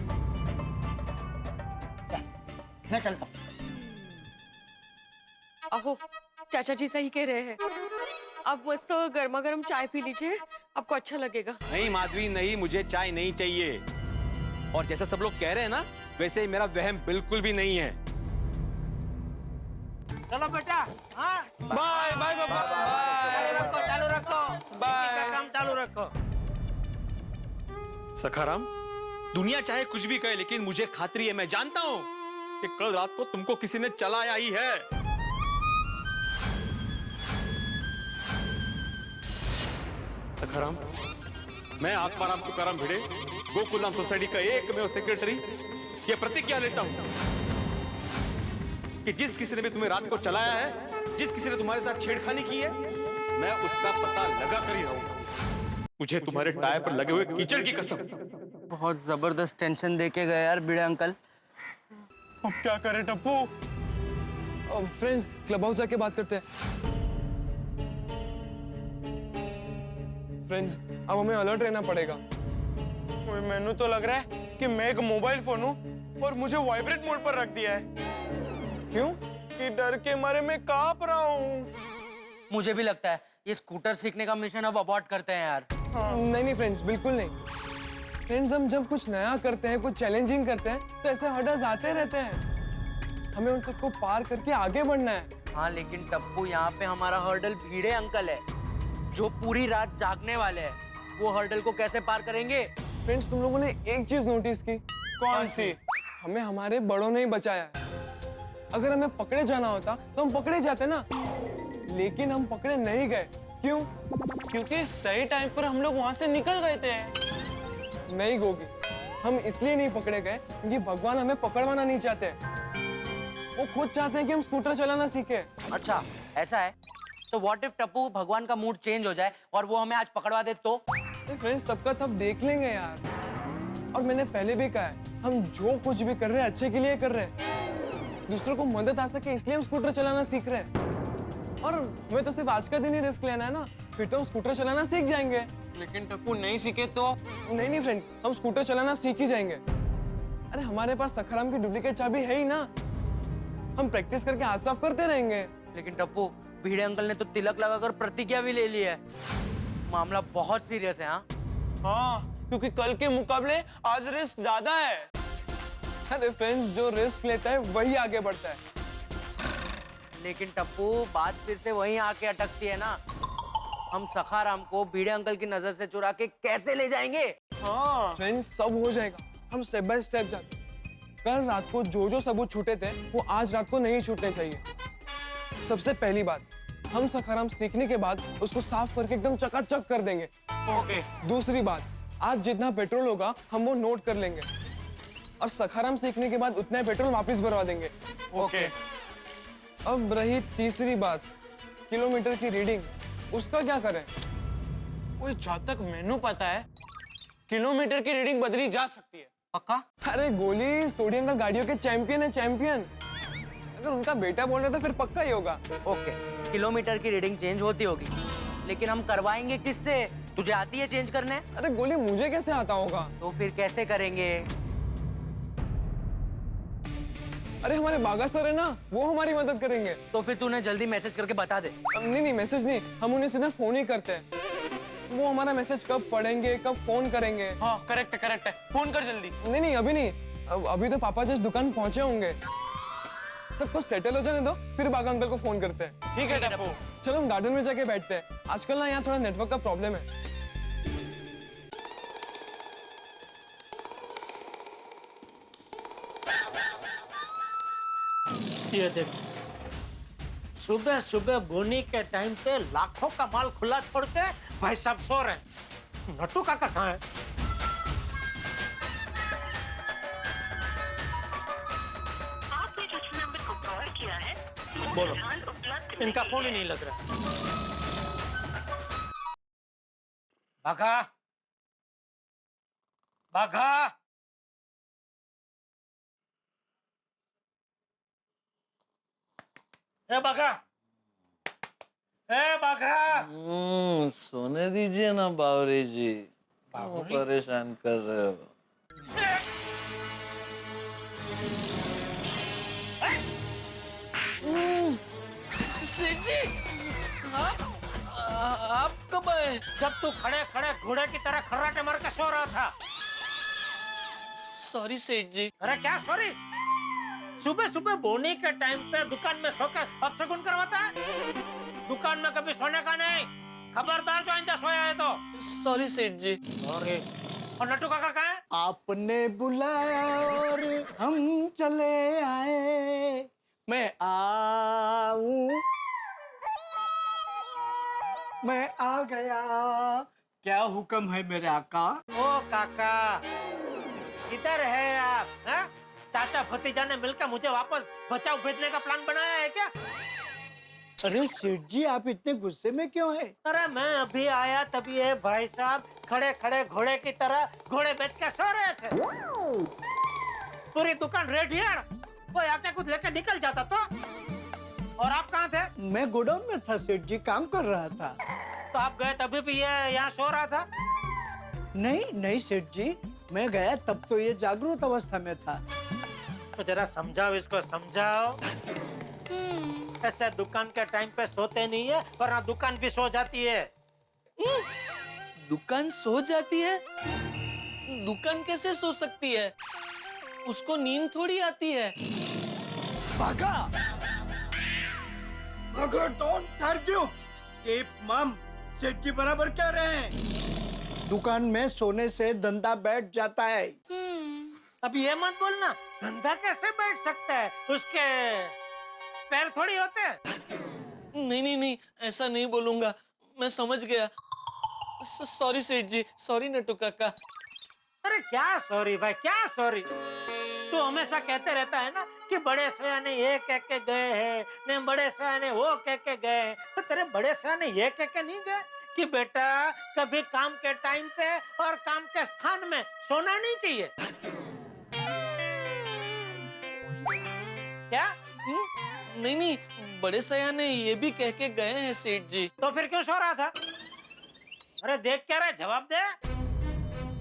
C: मैं चलता हूँ।
D: अहो, चाचा जी सही कह रहे हैं, आप मस्त गर्मा गर्म चाय पी लीजिए, आपको अच्छा लगेगा।
B: नहीं माधवी नहीं, मुझे चाय नहीं चाहिए। और जैसा सब लोग कह रहे हैं ना, वैसे ही मेरा वहम बिल्कुल भी नहीं है।
I: चलो बेटा। हाँ
J: बाय बाय बाबा।
I: चालू रखो बाय, काम चालू रखो।
B: सखाराम, दुनिया चाहे कुछ भी कहे, लेकिन मुझे खातिरी है, मैं जानता हूं कि कल रात को तुमको किसी ने चलाया ही है। सखाराम, मैं आत्माराम तुकाराम भिड़े, गोकुलधाम सोसाइटी का एकमेव सेक्रेटरी, ये प्रतिज्ञा लेता हूं कि जिस किसी ने भी तुम्हें रात को चलाया है, जिस किसी ने तुम्हारे साथ छेड़खानी की है, मैं उसका पता लगा कर ही रहूंगा। मुझे तुम्हारे टायर पर लगे हुए कीचड़ की कसम।
L: बहुत जबरदस्त टेंशन देके गए यार भिड़े अंकल।
J: अब क्या करें टप्पू? अब फ्रेंड्स क्लब हाउस जाके बात करते हैं। फ्रेंड्स, अब हमें अलर्ट रहना पड़ेगा। मैनू तो लग रहा है कि मैं एक मोबाइल फोन हूँ और मुझे वाइब्रेट मोड पर रख दिया है। क्यों? कि डर के मारे मैं कांप रहा हूँ।
L: मुझे भी लगता है ये स्कूटर सीखने का मिशन अब अबॉर्ट करते हैं यार।
J: नहीं नहीं फ्रेंड्स, बिल्कुल नहीं। फ्रेंड्स, हम जब कुछ नया करते हैं, कुछ चैलेंजिंग करते हैं, तो ऐसे हर्डल्स आते रहते हैं। हमें उन सबको पार करके आगे बढ़ना है।
L: हाँ लेकिन टप्पू, यहाँ पे हमारा हर्डल भिड़े अंकल है जो पूरी रात जागने वाले हैं। वो हर्डल को कैसे पार करेंगे?
J: फ्रेंड्स, तुम लोगों ने एक चीज नोटिस की? कौन सी? हमें हमारे बड़ों ने ही बचाया। अगर हमें पकड़े जाना होता तो हम पकड़े जाते ना, लेकिन हम पकड़े नहीं गए। क्यों? क्योंकि सही टाइम पर हम लोग वहां से निकल गए थे। नहीं गोगी, हम इसलिए नहीं पकड़े गए क्योंकि भगवान हमें पकड़वाना नहीं चाहते। वो खुद चाहते हैं कि हम स्कूटर चलाना सीखे।
L: अच्छा ऐसा है, तो व्हाट इफ टप्पू भगवान का मूड चेंज हो जाए और वो हमें आज पकड़वा दे तो?
J: फ्रेंड्स सबका तब देख लेंगे यार। और मैंने पहले भी कहा है, हम जो कुछ भी कर रहे हैं अच्छे के लिए कर रहे हैं। दूसरों को मदद आ सके इसलिए हम स्कूटर चलाना सीख रहे हैं। और हमें तो सिर्फ आज का दिन ही रिस्क लेना है ना, फिर तो हम स्कूटर चलाना सीख जाएंगे।
A: लेकिन टप्पू नहीं सीखे तो?
J: नहीं फ्रेंड्स, हम स्कूटर चलाना सीख ही जाएंगे। अरे हमारे पास सखाराम की डुप्लीकेट चाबी है ही ना, हम प्रैक्टिस करके हाथ साफ करते रहेंगे।
L: लेकिन टप्पू भिड़े अंकल ने तो तिलक लगाकर प्रतिज्ञा भी ले ली है, मामला बहुत सीरियस है।
J: हाँ, क्योंकि कल के मुकाबले आज रिस्क ज्यादा है। अरे फ्रेंड्स, जो रिस्क लेता है वही आगे बढ़ता है।
L: लेकिन टप्पू बात फिर से वहीं आके अटकती है ना, हम सखाराम को भिड़े अंकल की नजर से चुरा के कैसे ले जाएंगे?
J: हाँ फ्रेंड्स, सब हो जाएगा, हम स्टेप बाय स्टेप जाते हैं। कल रात को जो जो सबूत छूटे थे वो आज रात को नहीं छूटने चाहिए। सबसे पहली बात, हम सखाराम सीखने के बाद उसको साफ करके एकदम चकाचक कर देंगे।
L: ओके।
J: दूसरी बात, आज जितना पेट्रोल होगा हम वो नोट कर लेंगे और सखाराम सीखने के बाद उतना पेट्रोल वापस भरवा देंगे।
L: ओके।
J: अब रही तीसरी बात, किलोमीटर की रीडिंग, उसका क्या करें?
A: वो जहाँ तक मैंने पता है किलोमीटर की रीडिंग बदली जा सकती है।
L: पक्का?
J: अरे गोली, सोडी अंकल गाड़ियों के चैंपियन है, चैंपियन। अगर उनका बेटा बोल रहा तो फिर पक्का ही होगा।
L: ओके, किलोमीटर की रीडिंग चेंज होती होगी, लेकिन हम करवाएंगे किससे? तुझे आती है चेंज करने?
J: अरे गोली, मुझे कैसे आता होगा?
L: तो फिर कैसे करेंगे?
J: अरे हमारे बागा सर है ना, वो हमारी मदद करेंगे।
L: तो फिर तूने जल्दी मैसेज करके बता दे।
J: नहीं, मैसेज नहीं, हम उन्हें सीधा फोन ही करते हैं। वो हमारा मैसेज कब पढ़ेंगे, कब फोन करेंगे।
A: हाँ करेक्ट है, फोन कर जल्दी।
J: नहीं, अभी नहीं, अभी तो पापा जस्ट दुकान पहुंचे होंगे। सब कुछ सेटल हो जाने दो, फिर बागा अंकल को फोन करते हैं।
A: ठीक है टप्पू।
J: चलो हम गार्डन में जाके बैठते हैं। आजकल ना यहाँ थोड़ा नेटवर्क का प्रॉब्लम है।
I: ये देख, सुबह सुबह बोनी के टाइम पे लाखों का माल खुला छोड़ के भाई साहब सो रहे हैं। नट्टू काका कहाँ है?
N: आपने जिस नंबर को कॉल किया है
I: बोलो, इनका फोन ही नहीं लग रहा। बाघा, बाघा, ए बाघा, ए बाघा।
O: सोने दीजिए ना बावरी जी, क्यों परेशान कर रहे हो?
N: सेठ जी, आप कब आए?
I: जब तू खड़े खड़े घोड़े की तरह खर्राटे मार के सो रहा था।
N: सॉरी सेठ जी।
I: अरे क्या सॉरी? सुबह सुबह बोनी के टाइम पे दुकान में सोकर अपशगुन करवाता है? दुकान में कभी सोने का नहीं, खबरदार जो आइंदा सोया है तो।
N: सॉरी सेठ जी।
I: सॉरी। और नट्टू काका कहाँ है?
P: आपने बुलाया और हम चले आए, मैं आऊं, मैं आ गया, क्या हुक्म है मेरे आका?
I: ओ काका, किधर है आप? हैं? चाचा भतीजा ने मिलकर मुझे वापस बचाव भेजने का प्लान बनाया है क्या?
P: अरे सेठ जी, आप इतने गुस्से में क्यों हैं?
I: अरे मैं अभी आया तभी ये भाई साहब खड़े खड़े घोड़े की तरह घोड़े बेच के सो रहे थे। पूरी दुकान रेड हियर, कोई आके कुछ लेकर निकल जाता तो। और आप कहाँ थे?
P: मैं गोडाउन में था सेठ जी, काम कर रहा था।
I: तो आप गए तभी भी ये यहाँ सो रहा था?
P: नहीं सेठ जी, मैं गया तब तो ये जागरूक अवस्था में था।
I: तो जरा समझाओ इसको, समझाओ। ऐसे दुकान के टाइम पे सोते नहीं है, वरना दुकान भी सो जाती है।
N: दुकान सो जाती है? दुकान कैसे सो सकती है? उसको नींद थोड़ी आती है।
P: भागा, डोंट आर्ग्यू, कीप मम। सेठ जी बराबर कह रहे हैं, दुकान में सोने से धंधा बैठ जाता है।
I: अब ये मत बोलना, धंधा कैसे बैठ सकता है? उसके पैर थोड़ी होते हैं।
N: नहीं, ऐसा नहीं बोलूंगा, मैं समझ गया। सॉरी सेठ जी, सॉरी नट्टू काका।
I: अरे क्या सॉरी भाई, क्या सॉरी। तू हमेशा कहते रहता है ना कि बड़े सयाने ये कह के गए हैं, नहीं बड़े सयाने वो कह के गए हैं। तो तेरे बड़े सयाने ये कह के नहीं गए कि बेटा कभी काम के टाइम पे और काम के स्थान में सोना नहीं चाहिए? क्या?
N: नहीं नहीं, बड़े सयाने ये भी कह के गए हैं सेठ जी।
I: तो फिर क्यों सो रहा था? अरे देख क्या रहा है, जवाब दे।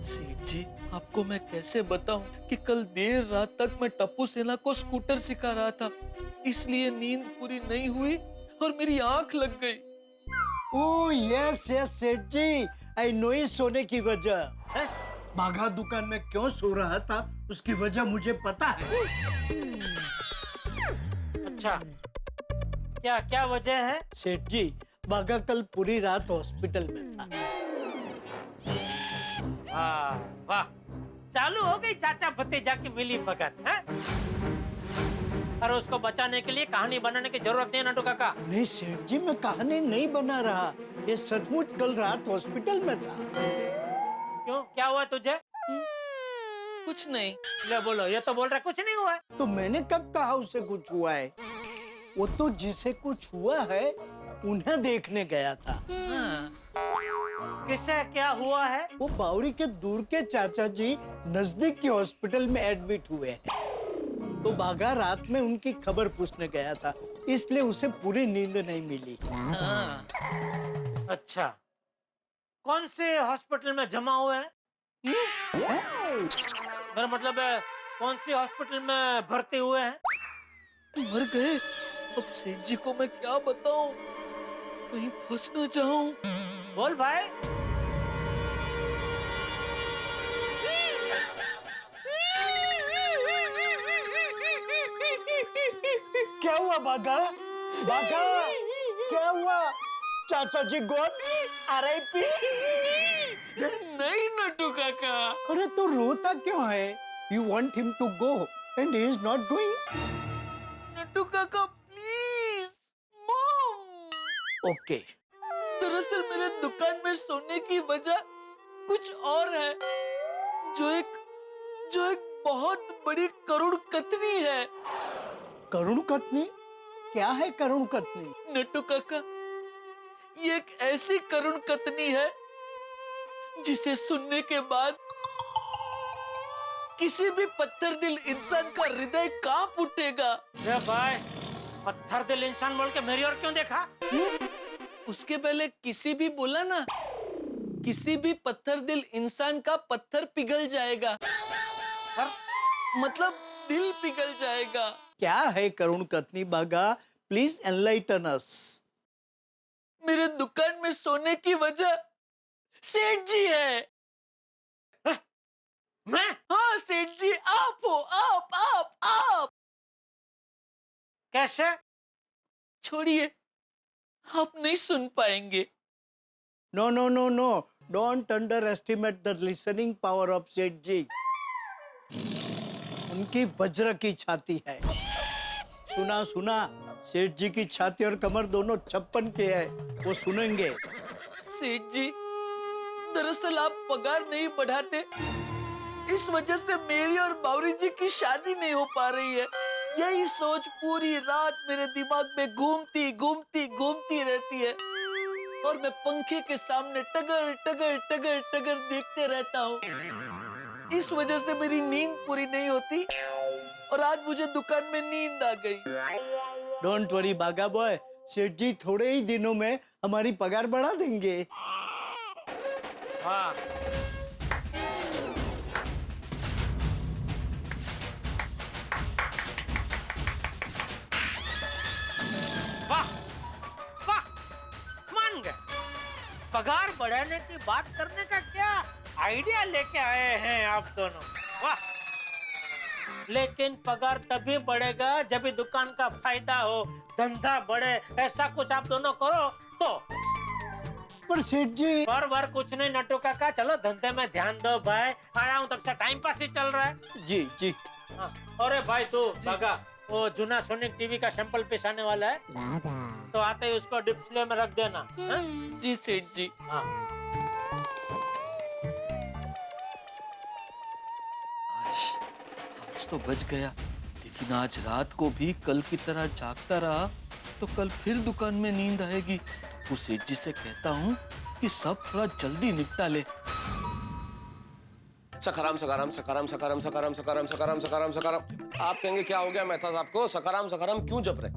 N: सेठ जी, आपको मैं कैसे बताऊं कि कल देर रात तक मैं टप्पू सेना को स्कूटर सिखा रहा था, इसलिए नींद पूरी नहीं हुई और मेरी आंख लग गई।
P: ओह यस यस सेठ जी, आई नो इस सोने की वजह है। बाघा दुकान में क्यों सो रहा था उसकी वजह मुझे पता है।
I: अच्छा, क्या क्या वजह है?
P: सेठ जी, बाघा कल पूरी रात हॉस्पिटल में था।
I: वाह वाह, चालू हो गई चाचा भतीजा की मिली भगत है। और उसको बचाने के लिए कहानी बनाने की जरूरत नहीं है नटू काका।
P: नहीं सेठ जी, मैं कहानी नहीं बना रहा, ये सचमुच कल रात हॉस्पिटल में था।
I: क्यों, क्या हुआ तुझे?
N: कुछ नहीं।
I: ले बोलो, ये तो बोल रहा कुछ नहीं हुआ है।
P: तो मैंने कब कहा उसे कुछ हुआ है? वो तो जिसे कुछ हुआ है उन्हें देखने गया था।
I: किसे क्या हुआ है?
P: वो बावरी के दूर के चाचा जी नजदीक के हॉस्पिटल में एडमिट हुए हैं। तो बाघा रात में उनकी खबर पूछने गया था, इसलिए उसे पूरी नींद नहीं मिली।
I: अच्छा, कौन से हॉस्पिटल में जमा हुए हैं? मेरा मतलब है कौन सी हॉस्पिटल में भर्ती हुए हैं?
N: मर गए। अब सेठ जी को मैं क्या बताऊं, कहीं फंस न जाऊं।
I: बोल भाई।
P: क्या हुआ बाघा? बाघा क्या हुआ? चाचा जी गॉन RIP?
N: नहीं नटू काका।
P: अरे तो रोता क्यों है? You want him to go and he is not going?
N: Natu काका प्लीज, मॉम।
P: ओके।
N: दरअसल मेरे दुकान में सोने की वजह कुछ और है, जो एक बहुत बड़ी करुण कतनी है।
P: करुण कतनी? क्या है करुण कतनी?
N: नट्टू काका, ये एक ऐसी करुण कतनी है जिसे सुनने के बाद किसी भी पत्थर दिल इंसान का हृदय कांप उठेगा।
I: ये भाई, पत्थर दिल इंसान बोल के मेरी ओर क्यों देखा?
N: उसके पहले किसी भी बोला ना, किसी भी पत्थर दिल इंसान का पत्थर पिघल जाएगा, मतलब दिल पिघल जाएगा।
P: क्या है करुण कतनी बाघा? प्लीज एनलाइटन अस।
N: मेरे दुकान में सोने की वजह सेठ जी है।
I: मैं?
N: हाँ सेठ जी, आप हो, आप।
I: कैसे?
N: छोड़िए, आप नहीं सुन पाएंगे।
P: No no no no, don't underestimate the listening power of Seth ji. उनकी वज्र की छाती है। सुना सुना, सेठ जी की छाती और कमर दोनों 56 के है, वो सुनेंगे।
N: सेठ जी, दरअसल आप पगार नहीं बढ़ाते, इस वजह से मेरी और बावरी जी की शादी नहीं हो पा रही है। यही सोच पूरी रात मेरे दिमाग में घूमती रहती है और मैं पंखे के सामने टगर देखते रहता हूँ। इस वजह से मेरी नींद पूरी नहीं होती और आज मुझे दुकान में नींद आ गई।
P: डोंट वरी बागा बॉय, सेठ जी थोड़े ही दिनों में हमारी पगार बढ़ा देंगे।
I: हाँ। वाह वाह, मान गए। पगार बढ़ाने की बात करने का क्या आइडिया लेके आए हैं आप दोनों, वाह। लेकिन पगार तभी बढ़ेगा जब भी दुकान का फायदा हो, धंधा बढ़े, ऐसा कुछ आप दोनों करो तो।
P: पर सेठ जी,
I: पर कुछ नहीं नट्टू काका, चलो धंधे में ध्यान दो भाई। आया हूँ तब से टाइम पास ही चल रहा है।
P: जी जी।
I: हाँ। अरे भाई तू बागा, वो जूना सोनिक टीवी का सैंपल पीस आने वाला है, तो आते ही उसको डिस्प्ले में रख देना।
N: जी सेठ जी।
I: हाँ।
O: आज तो बच गया, लेकिन आज रात को भी कल की तरह जागता रहा तो कल फिर दुकान में नींद आएगी। तो सेठ जी से कहता हूँ कि सब थोड़ा जल्दी निपटा ले।
G: सखाराम सखाराम सखाराम सखाराम सखाराम सखाराम सखाराम सखाराम सखाराम। आप कहेंगे क्या हो गया मेहता साहब को, सखाराम सखाराम क्यों जप रहे?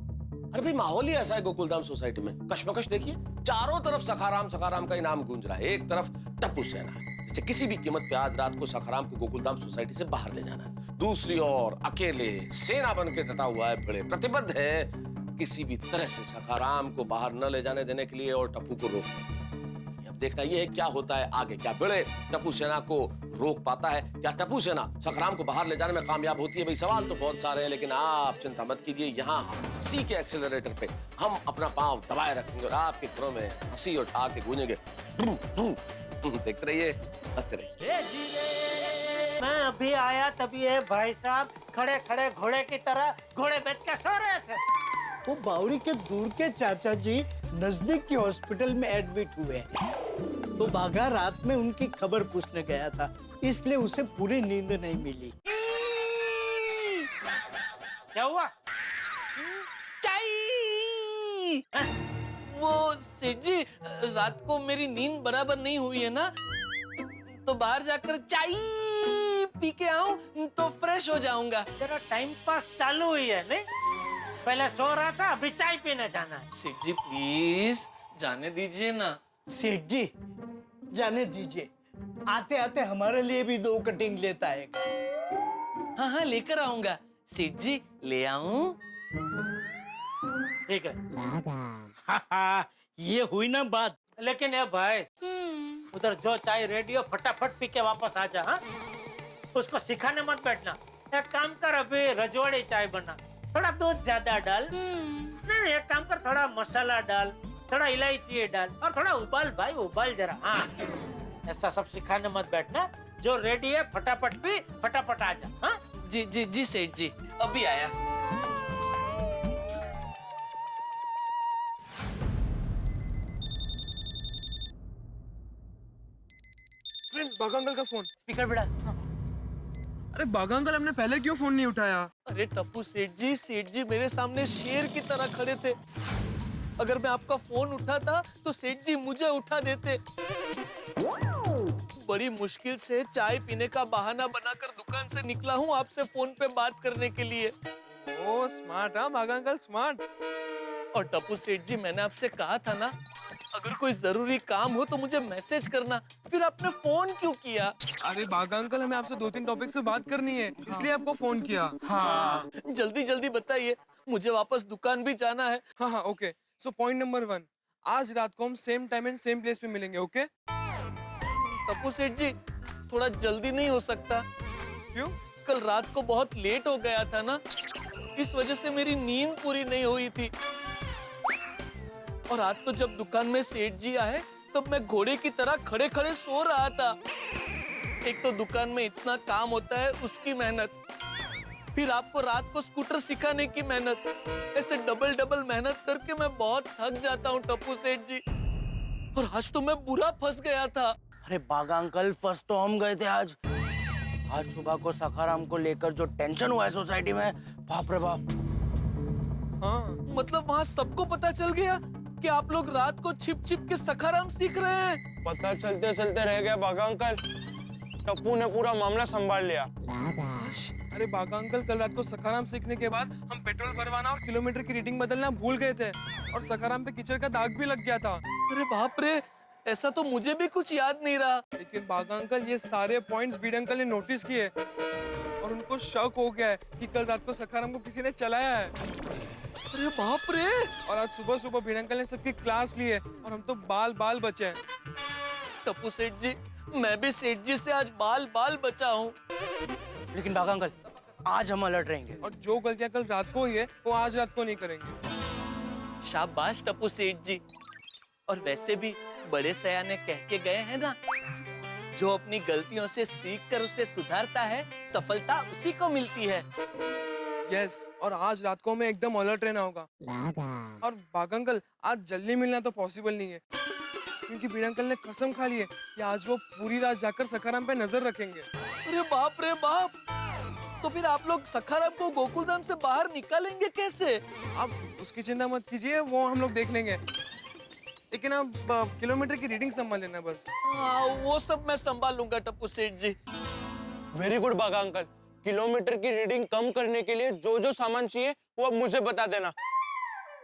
G: अरे भाई माहौल ही ऐसा है गोकुलधाम सोसाइटी में, कश्मकश देखिए, चारों तरफ सखाराम सखाराम का इनाम गूंज रहा है। एक तरफ टप्पू सेना, जिसे किसी भी कीमत पे आज रात को सखाराम को गोकुलधाम सोसाइटी से बाहर ले जाना है। दूसरी ओर अकेले सेना बन के डटा हुआ है भिड़े, प्रतिबद्ध है किसी भी तरह से सखाराम को बाहर न ले जाने देने के लिए और टप्पू को रोकने। अब देखना ये है क्या होता है आगे, क्या भिड़े टप्पू सेना को रोक पाता है, क्या टप्पू सेना सखाराम को बाहर ले जाने में कामयाब होती है? भाई सवाल तो बहुत सारे हैं, लेकिन आप चिंता मत कीजिए, यहाँ हंसी के एक्सेलरेटर पे हम अपना पांव दबाए रखेंगे और आपके घरों में हंसी और ठा के गूंजेंगे। देखते रहिए, हंसते रहिए।
I: मैं अभी आया तभी ये भाई साहब खड़े खड़े घोड़े की तरह घोड़े बेच के सो रहे थे।
P: वो बावरी के दूर के चाचा जी नजदीक के हॉस्पिटल में एडमिट हुए हैं। तो बाघा रात में उनकी खबर पूछने गया था, इसलिए उसे पूरी नींद नहीं मिली।
I: क्या हुआ?
N: वो सेठ जी, रात को मेरी नींद बराबर नहीं हुई है ना, तो बाहर जाकर चाय पी के आऊं तो फ्रेश हो जाऊंगा।
I: तेरा टाइम पास चालू हुई है नहीं? पहले सो रहा था, अभी चाय पीने जाना है।
N: सेठ जी प्लीज जाने दीजिए ना।
P: सेठ जी जाने दीजिए, आते आते हमारे लिए भी 2 कटिंग लेता है।
N: हाँ हाँ लेकर आऊंगा। सेठ जी ले आऊं?
I: ठीक है।
P: ये हुई ना बात।
I: लेकिन ये भाई उधर जो चाय रेडी हो फटाफट पी के वापस आ जा। हाँ? उसको सिखाने मत बैठना। एक काम कर, अभी रजवाड़ी चाय बना, थोड़ा दूध ज्यादा डाल। नहीं, एक काम कर, थोड़ा मसाला डाल, थोड़ा इलायची डाल और थोड़ा उबाल भाई, उबाल जरा। हाँ, ऐसा सब सिखाने मत बैठना। जो रेडी है फटाफट पी, फटाफट आ जा। हाँ?
N: जी जी जी सेठ जी, अभी आया।
J: फ्रेंड्स, बाघा अंकल का फोन।
I: स्पीकर पे डाल।
J: अरे बाघा अंकल, हमने पहले क्यों फोन नहीं उठाया?
N: अरे टप्पू सेठ जी मेरे सामने शेर की तरह खड़े थे। अगर मैं आपका फोन उठाता तो सेठ जी मुझे उठा देते। बड़ी मुश्किल से चाय पीने का बहाना बनाकर दुकान से निकला हूँ आपसे फोन पे बात करने के लिए।
J: ओ स्मार्ट, हाँ बाघा अंकल स्मार्ट।
N: और टप्पू सेठ जी, मैंने आपसे कहा था ना, अगर कोई जरूरी काम हो तो मुझे मैसेज करना, फिर आपने फोन क्यों किया?
J: अरे बाघा अंकल, हमें आपसे 2-3 टॉपिक से बात करनी है, इसलिए आपको फोन किया।
N: हाँ, जल्दी जल्दी बताइए, मुझे वापस दुकान भी जाना है।
J: हाँ हाँ ओके। सो पॉइंट नंबर 1, आज रात को हम same time and same place पे मिलेंगे। ओके
N: टप्पू सेठ जी, थोड़ा जल्दी नहीं हो सकता?
J: क्यों?
N: कल रात को बहुत लेट हो गया था ना, इस वजह से मेरी नींद पूरी नहीं हुई थी। और आज तो जब दुकान में सेठ जी आए तब मैं घोड़े की तरह खड़े खड़े सो रहा था। एक तो दुकान में इतना काम होता है, उसकी मेहनत, फिर आपको रात को स्कूटर सिखाने की मेहनत, ऐसे डबल डबल मेहनत करके मैं बहुत थक जाता हूँ टप्पू सेठ जी। और आज तो मैं बुरा फंस गया था।
L: अरे बाघा अंकल, फंस तो हम गए थे आज। आज सुबह को सखाराम को लेकर जो टेंशन हुआ है सोसाइटी में, बाप रे बाप।
N: हाँ, मतलब वहाँ सबको पता चल गया कि आप लोग रात को छिप छिप के सखाराम सीख रहे हैं।
J: पता चलते चलते रह गया बाघा अंकल, टप्पू ने पूरा मामला संभाल लिया। अरे बाघा अंकल, कल रात को सखाराम सीखने के बाद हम पेट्रोल भरवाना और किलोमीटर की रीडिंग बदलना भूल गए थे और सखाराम पे कीचड़ का दाग भी लग गया था।
N: अरे बाप रे, ऐसा तो मुझे भी कुछ याद नहीं रहा।
J: लेकिन बाघा अंकल, ये सारे पॉइंट्स बीड अंकल ने नोटिस किए और उनको शक हो गया है कि कल रात को सखाराम को किसी ने चलाया है।
N: अरे बाप रे!
J: और आज सुबह सुबह बीड अंकल ने सबकी क्लास ली है और हम तो बाल बाल बचे हैं।
N: टप्पू सेठ जी, मैं भी सेठ जी से आज बाल बाल बचा हूँ।
L: लेकिन बाघा अंकल, आज हम अलर्ट रहेंगे
J: और जो गलतियां कल रात को हुई है वो आज रात को नहीं करेंगे।
N: शाबाश टप्पू सेठ जी। और वैसे भी बड़े सयाने कह के गए हैं ना, जो अपनी गलतियों से सीखकर उसे सुधारता है, सफलता उसी को मिलती है।
J: यस, और आज रात को हमें एकदम अलर्ट रहना होगा। और बाघा अंकल, आज जल्दी मिलना तो पॉसिबल नहीं है, क्योंकि बीड अंकल ने कसम खा ली है कि आज वो पूरी रात जाकर सखाराम पे नजर रखेंगे।
N: अरे बाप रे बाप! तो फिर आप लोग सखाराम को गोकुलधाम से बाहर निकालेंगे कैसे?
J: आप उसकी चिंता मत कीजिए, वो हम लोग देख लेंगे। लेकिन आप किलोमीटर की रीडिंग संभाल लेना बस।
N: हाँ, वो सब मैं संभाल लूंगा टप्पू सेठ जी।
A: वेरी गुड बागा अंकल। किलोमीटर की रीडिंग कम करने के लिए जो जो सामान चाहिए वो अब मुझे बता देना,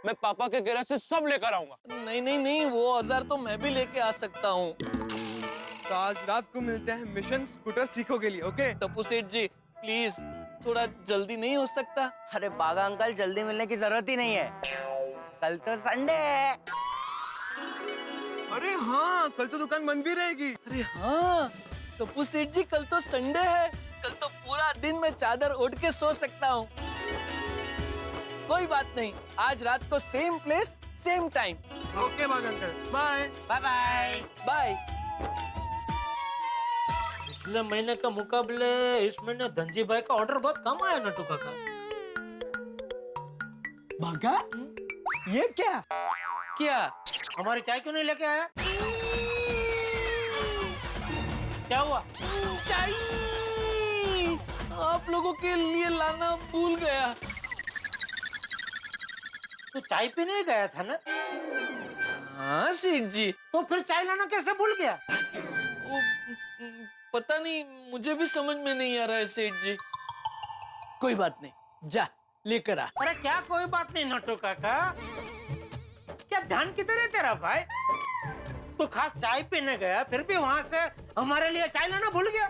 A: मैं पापा के गैराज से सब लेकर आऊंगा।
N: नहीं नहीं नहीं, वो औजार तो मैं भी लेके आ सकता हूँ।
J: तो आज रात को मिलते हैं मिशन स्कूटर सीखो के लिए, ओके?
N: टप्पू सेठ जी प्लीज थोड़ा जल्दी नहीं हो सकता?
L: अरे बागा अंकल, जल्दी मिलने की जरूरत ही नहीं है, कल तो संडे है।
J: अरे हाँ, कल तो दुकान बंद भी रहेगी।
N: अरे हाँ टप्पू सेठ जी, कल तो संडे है, कल तो पूरा दिन मैं चादर ओढ़ के सो सकता हूँ। कोई बात नहीं, आज रात को same place same time.
J: Okay Bagha uncle, bye
L: bye bye
N: bye.
I: पिछले महीने के मुकाबले इस महीने धनजी भाई का ऑर्डर बहुत कम आया नटू काका।
P: बागा, ये क्या?
I: क्या हमारी चाय क्यों नहीं लेके आया? क्या हुआ?
N: चाय आप लोगों के लिए लाना भूल गया।
I: तू चाय पीने गया था ना?
N: हाँ सेठ जी।
I: तो फिर चाय लाना कैसे भूल गया?
N: वो पता नहीं, मुझे भी समझ में नहीं आ रहा है सेठ जी।
P: कोई बात नहीं, जा लेकर आ।
I: अरे क्या कोई बात नहीं नटू काका, क्या ध्यान किधर है तेरा भाई? तू खास चाय पीने गया, फिर भी वहां से हमारे लिए चाय लाना भूल गया।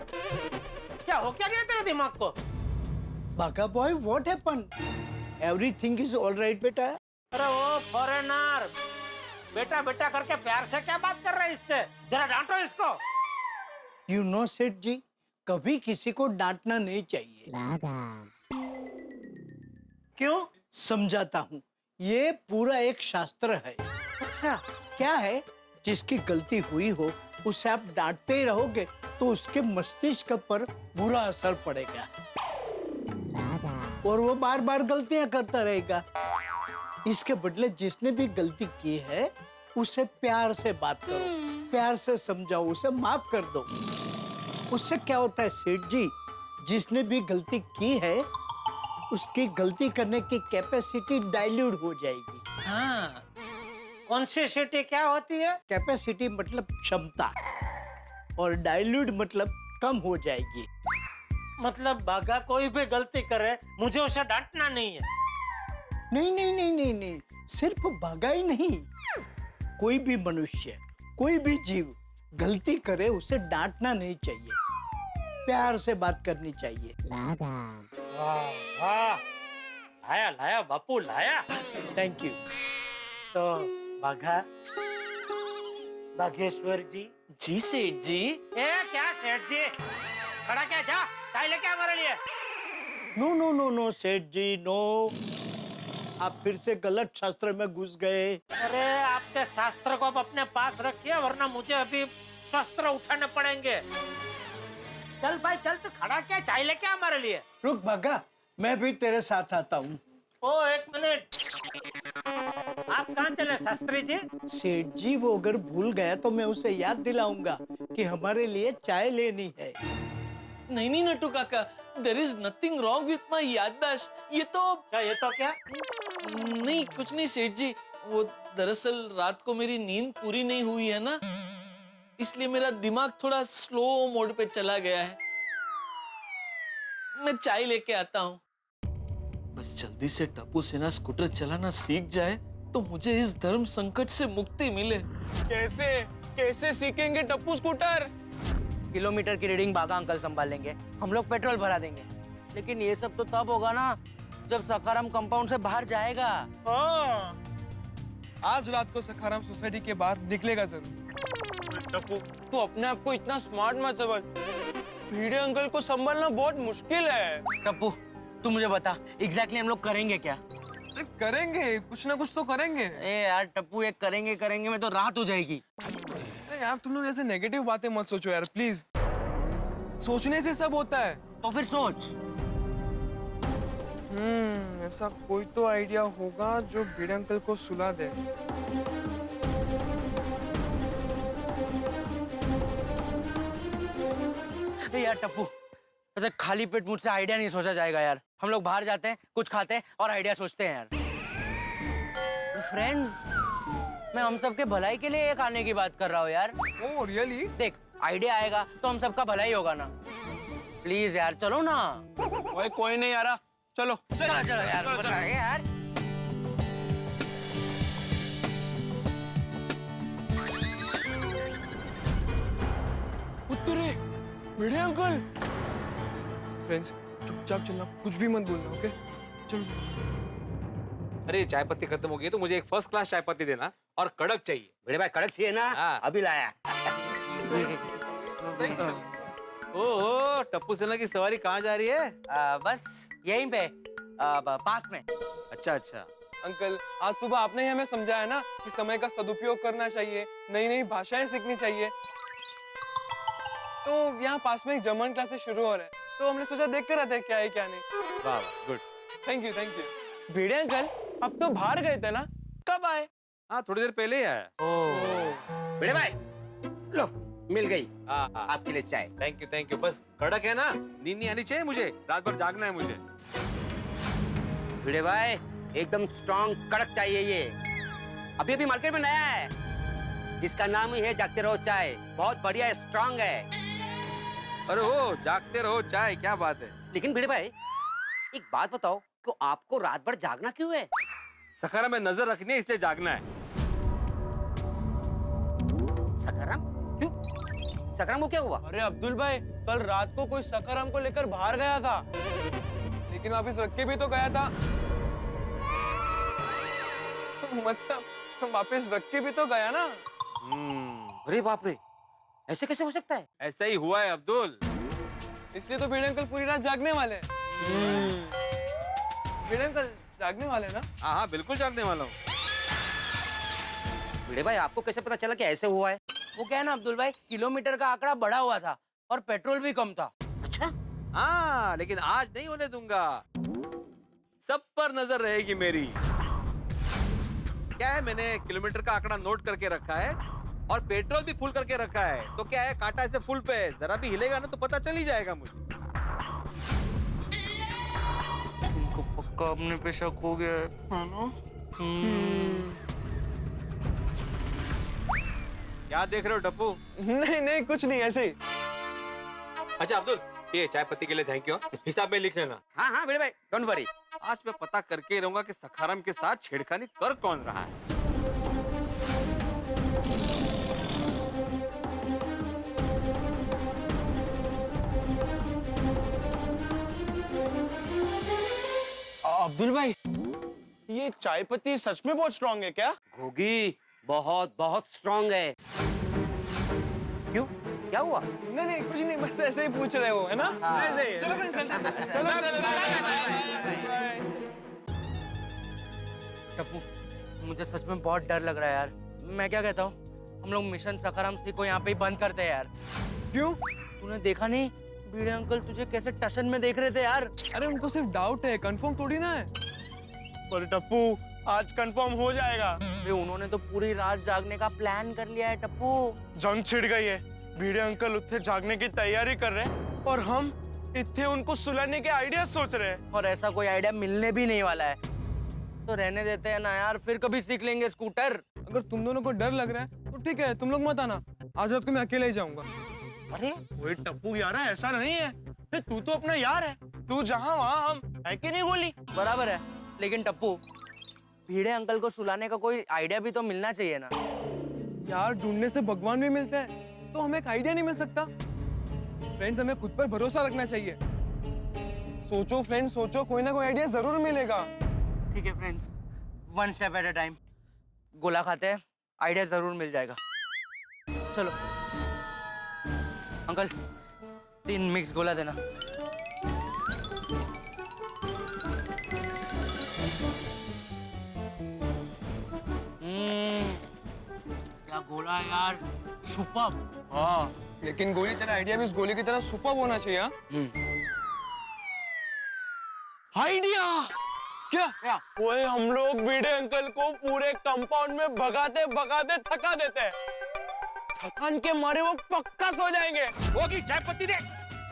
I: क्या हो क्या गया तेरे दिमाग को?
P: बागा boy, what happened? Everything is alright बेटा।
I: अरे वो फॉरेनर, बेटा बेटा करके प्यार से क्या बात कर रहा है इससे? जरा डांटो इसको।
P: यू नो सेठ जी, कभी किसी को डांटना नहीं चाहिए।
I: क्यों?
P: समझाता हूँ, ये पूरा एक शास्त्र है।
I: अच्छा,
P: क्या है? जिसकी गलती हुई हो उसे आप डांटते ही रहोगे तो उसके मस्तिष्क पर बुरा असर पड़ेगा और वो बार बार गलतियां करता रहेगा। इसके बदले जिसने भी गलती की है उसे प्यार से बात करो, प्यार से समझाओ, उसे माफ कर दो। उससे क्या होता है सेठ जी, जिसने भी गलती की है उसकी गलती करने की कैपेसिटी डाइल्यूट हो जाएगी।
I: हाँ, कॉन्शियसिटी क्या होती है?
P: कैपेसिटी मतलब क्षमता और डाइल्यूट मतलब कम हो जाएगी।
I: मतलब बागा कोई भी गलती करे मुझे उसे डांटना नहीं है?
P: नहीं नहीं नहीं नहीं नहीं, सिर्फ बागा ही नहीं, कोई भी मनुष्य, कोई भी जीव गलती करे उसे डांटना नहीं चाहिए, प्यार से बात करनी चाहिए।
I: वाह वाह, लाया लाया बापू लाया।
P: Thank you.
I: तो बाघा, बागेश्वर जी।
N: जी सेठ जी।
I: ए क्या सेठ जी, खड़ा क्या, जा चाय लेके हमारे लिए।
P: नो नो नो नो सेठ जी, नो, आप फिर से गलत शास्त्र में घुस गए।
I: अरे आपके शास्त्र को आप अपने पास रखिए, वरना मुझे अभी शस्त्र उठाने पड़ेंगे। चल भाई चल, तू खड़ा क्या, चाय लेके हमारे लिए।
P: रुक बागा, मैं भी तेरे साथ आता हूँ।
I: ओ एक मिनट, आप कहाँ चले शास्त्री जी?
P: सेठ जी, वो अगर भूल गया तो मैं उसे याद दिलाऊंगा कि हमारे लिए चाय लेनी है।
N: नहीं नहीं नटू काका, there is nothing wrong with my याददाश्त। ये तो
I: क्या?
N: नहीं कुछ नहीं सेठ जी, वो दरअसल रात को मेरी नींद पूरी नहीं हुई है ना, इसलिए मेरा दिमाग थोड़ा स्लो मोड पे चला गया है। मैं चाय लेके आता हूँ। बस जल्दी से टप्पू सेना स्कूटर चलाना सीख जाए तो मुझे इस धर्म संकट से मुक्ति मिले।
A: कैसे कैसे सीखेंगे टप्पू स्कूटर?
L: किलोमीटर की रीडिंग बागा अंकल संभालेंगे, हम लोग पेट्रोल भरा देंगे। लेकिन ये सब तो तब होगा ना जब सखाराम कंपाउंड से बाहर जाएगा।
J: हाँ, आज रात को सखाराम सोसाइटी के बाहर निकलेगा जरूर।
A: टप्पू, तू अपने आप को इतना स्मार्ट मत समझ, भिड़े अंकल को संभालना बहुत मुश्किल है।
L: टप्पू तू मुझे बता, एग्जैक्टली हम लोग करेंगे क्या?
J: करेंगे, कुछ ना कुछ तो करेंगे।
L: ए यार टप्पू, एक करेंगे करेंगे में तो रात हो जाएगी।
J: अरे यार तुम लोग ऐसे नेगेटिव बातें मत सोचो यार प्लीज, सोचने से सब होता है।
L: तो फिर सोच।
J: ऐसा कोई तो आइडिया होगा जो भिड़े अंकल को सुला दे।
L: यार टप्पू, ऐसे खाली पेट मुझसे आइडिया नहीं सोचा जाएगा यार। हम लोग बाहर जाते हैं, कुछ खाते हैं और आइडिया सोचते हैं यार। फ्रेंड्स, मैं हम सबके भलाई के लिए ये खाने की बात कर रहा हूँ यार।
J: Oh really?
L: देख, आइडिया आएगा तो हम सबका भलाई होगा ना। प्लीज यार चलो ना।
A: ओए कोई नहीं आ रहा, चलो
L: चलो चलो यार, बताइए यार।
J: उत्तरे भिड़े अंकल। फ्रेंड्स चुपचाप चलना, कुछ भी मत बोलना, ओके? चलो।
B: अरे चाय पत्ती खत्म हो गई तो मुझे एक फर्स्ट क्लास चाय पत्ती देना और कड़क चाहिए।
C: बड़े भाई कड़क चाहिए ना?
B: हाँ।
C: अभी लाया।
B: ओहो, टप्पू सेना की सवारी कहाँ जा रही है?
L: बस यहीं पे, पास में।
B: अच्छा अच्छा।
J: अंकल आज सुबह आपने ही हमें समझाया ना कि समय का सदुपयोग करना चाहिए, नई नई भाषाएं सीखनी चाहिए। तो यहाँ पास में एक जर्मन क्लासेस शुरू हो रहा है, तो हमने सोचा देख कर आते हैं क्या है क्या नहीं।
B: वाह good.
J: Thank you thank you. Bhide uncle अब तो बाहर गए थे ना, कब आए?
B: हाँ थोड़ी देर पहले ही आया।
C: बड़े भाई लो, मिल गई आपके लिए चाय।
B: Thank you. बस कड़क है ना, नींद नहीं आनी चाहिए मुझे, रात भर जागना है मुझे।
C: भिड़े भाई एकदम स्ट्रॉन्ग कड़क चाहिए ये। अभी अभी मार्केट में नया है, इसका नाम ही है जागते रहो चाय। बहुत बढ़िया है, स्ट्रॉन्ग है।
B: अरे हो जागते रहो चाय, क्या बात है।
C: लेकिन भिड़े भाई एक बात बताओ कि आपको रात भर जागना क्यों है?
B: सखारा में नजर रखनी है इसलिए जागना है।
C: सखाराम क्यों? सखाराम को क्या हुआ?
A: अरे अब्दुल भाई, कल रात को कोई सखाराम को लेकर बाहर गया था,
J: लेकिन वापस रख के भी तो गया था। मतलब वापस रख के भी तो गया ना।
C: अरे बाप रे, ऐसे कैसे हो सकता है?
B: ऐसा ही हुआ है अब्दुल।
J: इसलिए तो भिड़े अंकल पूरी रात जागने वाले हैं। भिड़े अंकल जागने वाले ना?
B: हाँ बिल्कुल जागने वाला हूँ।
C: भिड़े भाई आपको कैसे पता चला कि ऐसे हुआ है?
L: वो क्या है ना अब्दुल भाई, किलोमीटर का आंकड़ा बढ़ा हुआ था और पेट्रोल भी कम था।
C: अच्छा?
B: हाँ लेकिन आज नहीं होने दूंगा, सब पर नजर रहेगी मेरी। क्या है, मैंने किलोमीटर का आंकड़ा नोट करके रखा है और पेट्रोल भी फुल करके रखा है। तो क्या है, कांटा ऐसे फुल पे है, जरा भी हिलेगा ना तो पता चल ही जाएगा मुझे।
L: इनको पक्का अपने पे शक हो गया है ना?
B: क्या देख रहे हो टप्पू?
J: नहीं कुछ नहीं, ऐसे ही।
B: अच्छा अब्दुल, ये चाय पत्ती के लिए थैंक यू, हिसाब में लिख लेना।
C: हाँ भिड़े भाई डोंट वरी।
B: आज मैं पता करके रहूंगा कि सखाराम के साथ छेड़खानी कर कौन रहा है।
A: अब्दुल भाई, ये चाय पत्ती सच में बहुत स्ट्रांग है क्या?
C: घोगी बहुत बहुत स्ट्रांग है। क्यों, क्या हुआ?
J: नहीं कुछ नहीं, बस ऐसे ही पूछ रहे हो, है ना? ऐसे ही। चलो फ्रेंड्स, चलो।
L: टप्पू, मुझे सच में बहुत डर लग रहा है यार। मैं क्या कहता हूँ, हम लोग मिशन सखाराम सी को यहाँ पे ही बंद करते हैं यार।
J: क्यों?
L: तूने देखा नहीं भिड़े अंकल तुझे कैसे टशन में देख रहे थे यार?
J: अरे उनको सिर्फ डाउट है, कंफर्म थोड़ी ना है।
A: पर टप्पू आज कंफर्म हो जाएगा।
L: अरे उन्होंने तो पूरी रात जागने का प्लान कर लिया है टप्पू।
A: जंग छिड़ गई है, भिड़े अंकल उत्थे जागने की तैयारी कर रहे हैं और हम इत्थे उनको सुलाने के आइडिया सोच रहे हैं।
L: और ऐसा कोई आइडिया मिलने भी नहीं वाला है, तो रहने देते हैं ना यार, फिर कभी सीख लेंगे स्कूटर।
J: अगर तुम दोनों को डर लग रहा है तो ठीक है, तुम लोग मत आना, आज रात को मैं अकेले ही जाऊंगा।
L: अरे
A: ओए टप्पू यार, ऐसा नहीं है, तू तो अपना यार है, तू जहाँ वहाँ हम, है कि नहीं बोली?
L: बराबर है, लेकिन टप्पू भिड़े अंकल को सुलाने का कोई आइडिया भी तो मिलना चाहिए ना
J: यार। ढूंढने से भगवान भी मिलते हैं, तो हमें एक आइडिया नहीं मिल सकता? फ्रेंड्स, हमें खुद पर भरोसा रखना चाहिए। सोचो फ्रेंड्स, सोचो, कोई ना कोई आइडिया जरूर मिलेगा।
L: ठीक है friends, one step at a time. गोला खाते हैं, आइडिया जरूर मिल जाएगा। चलो अंकल, 3 मिक्स गोला देना। क्या गोला है यार, सुपर्ब।
J: हाँ, लेकिन गोली तेरा आइडिया भी इस गोली की तरह सुपर्ब होना चाहिए।
A: आइडिया क्या? ओए हम लोग भिड़े अंकल को पूरे कंपाउंड में भगाते भगाते थका देते हैं, थकान के मारे वो पक्का सो जाएंगे।
B: होगी चाय पत्ती दे।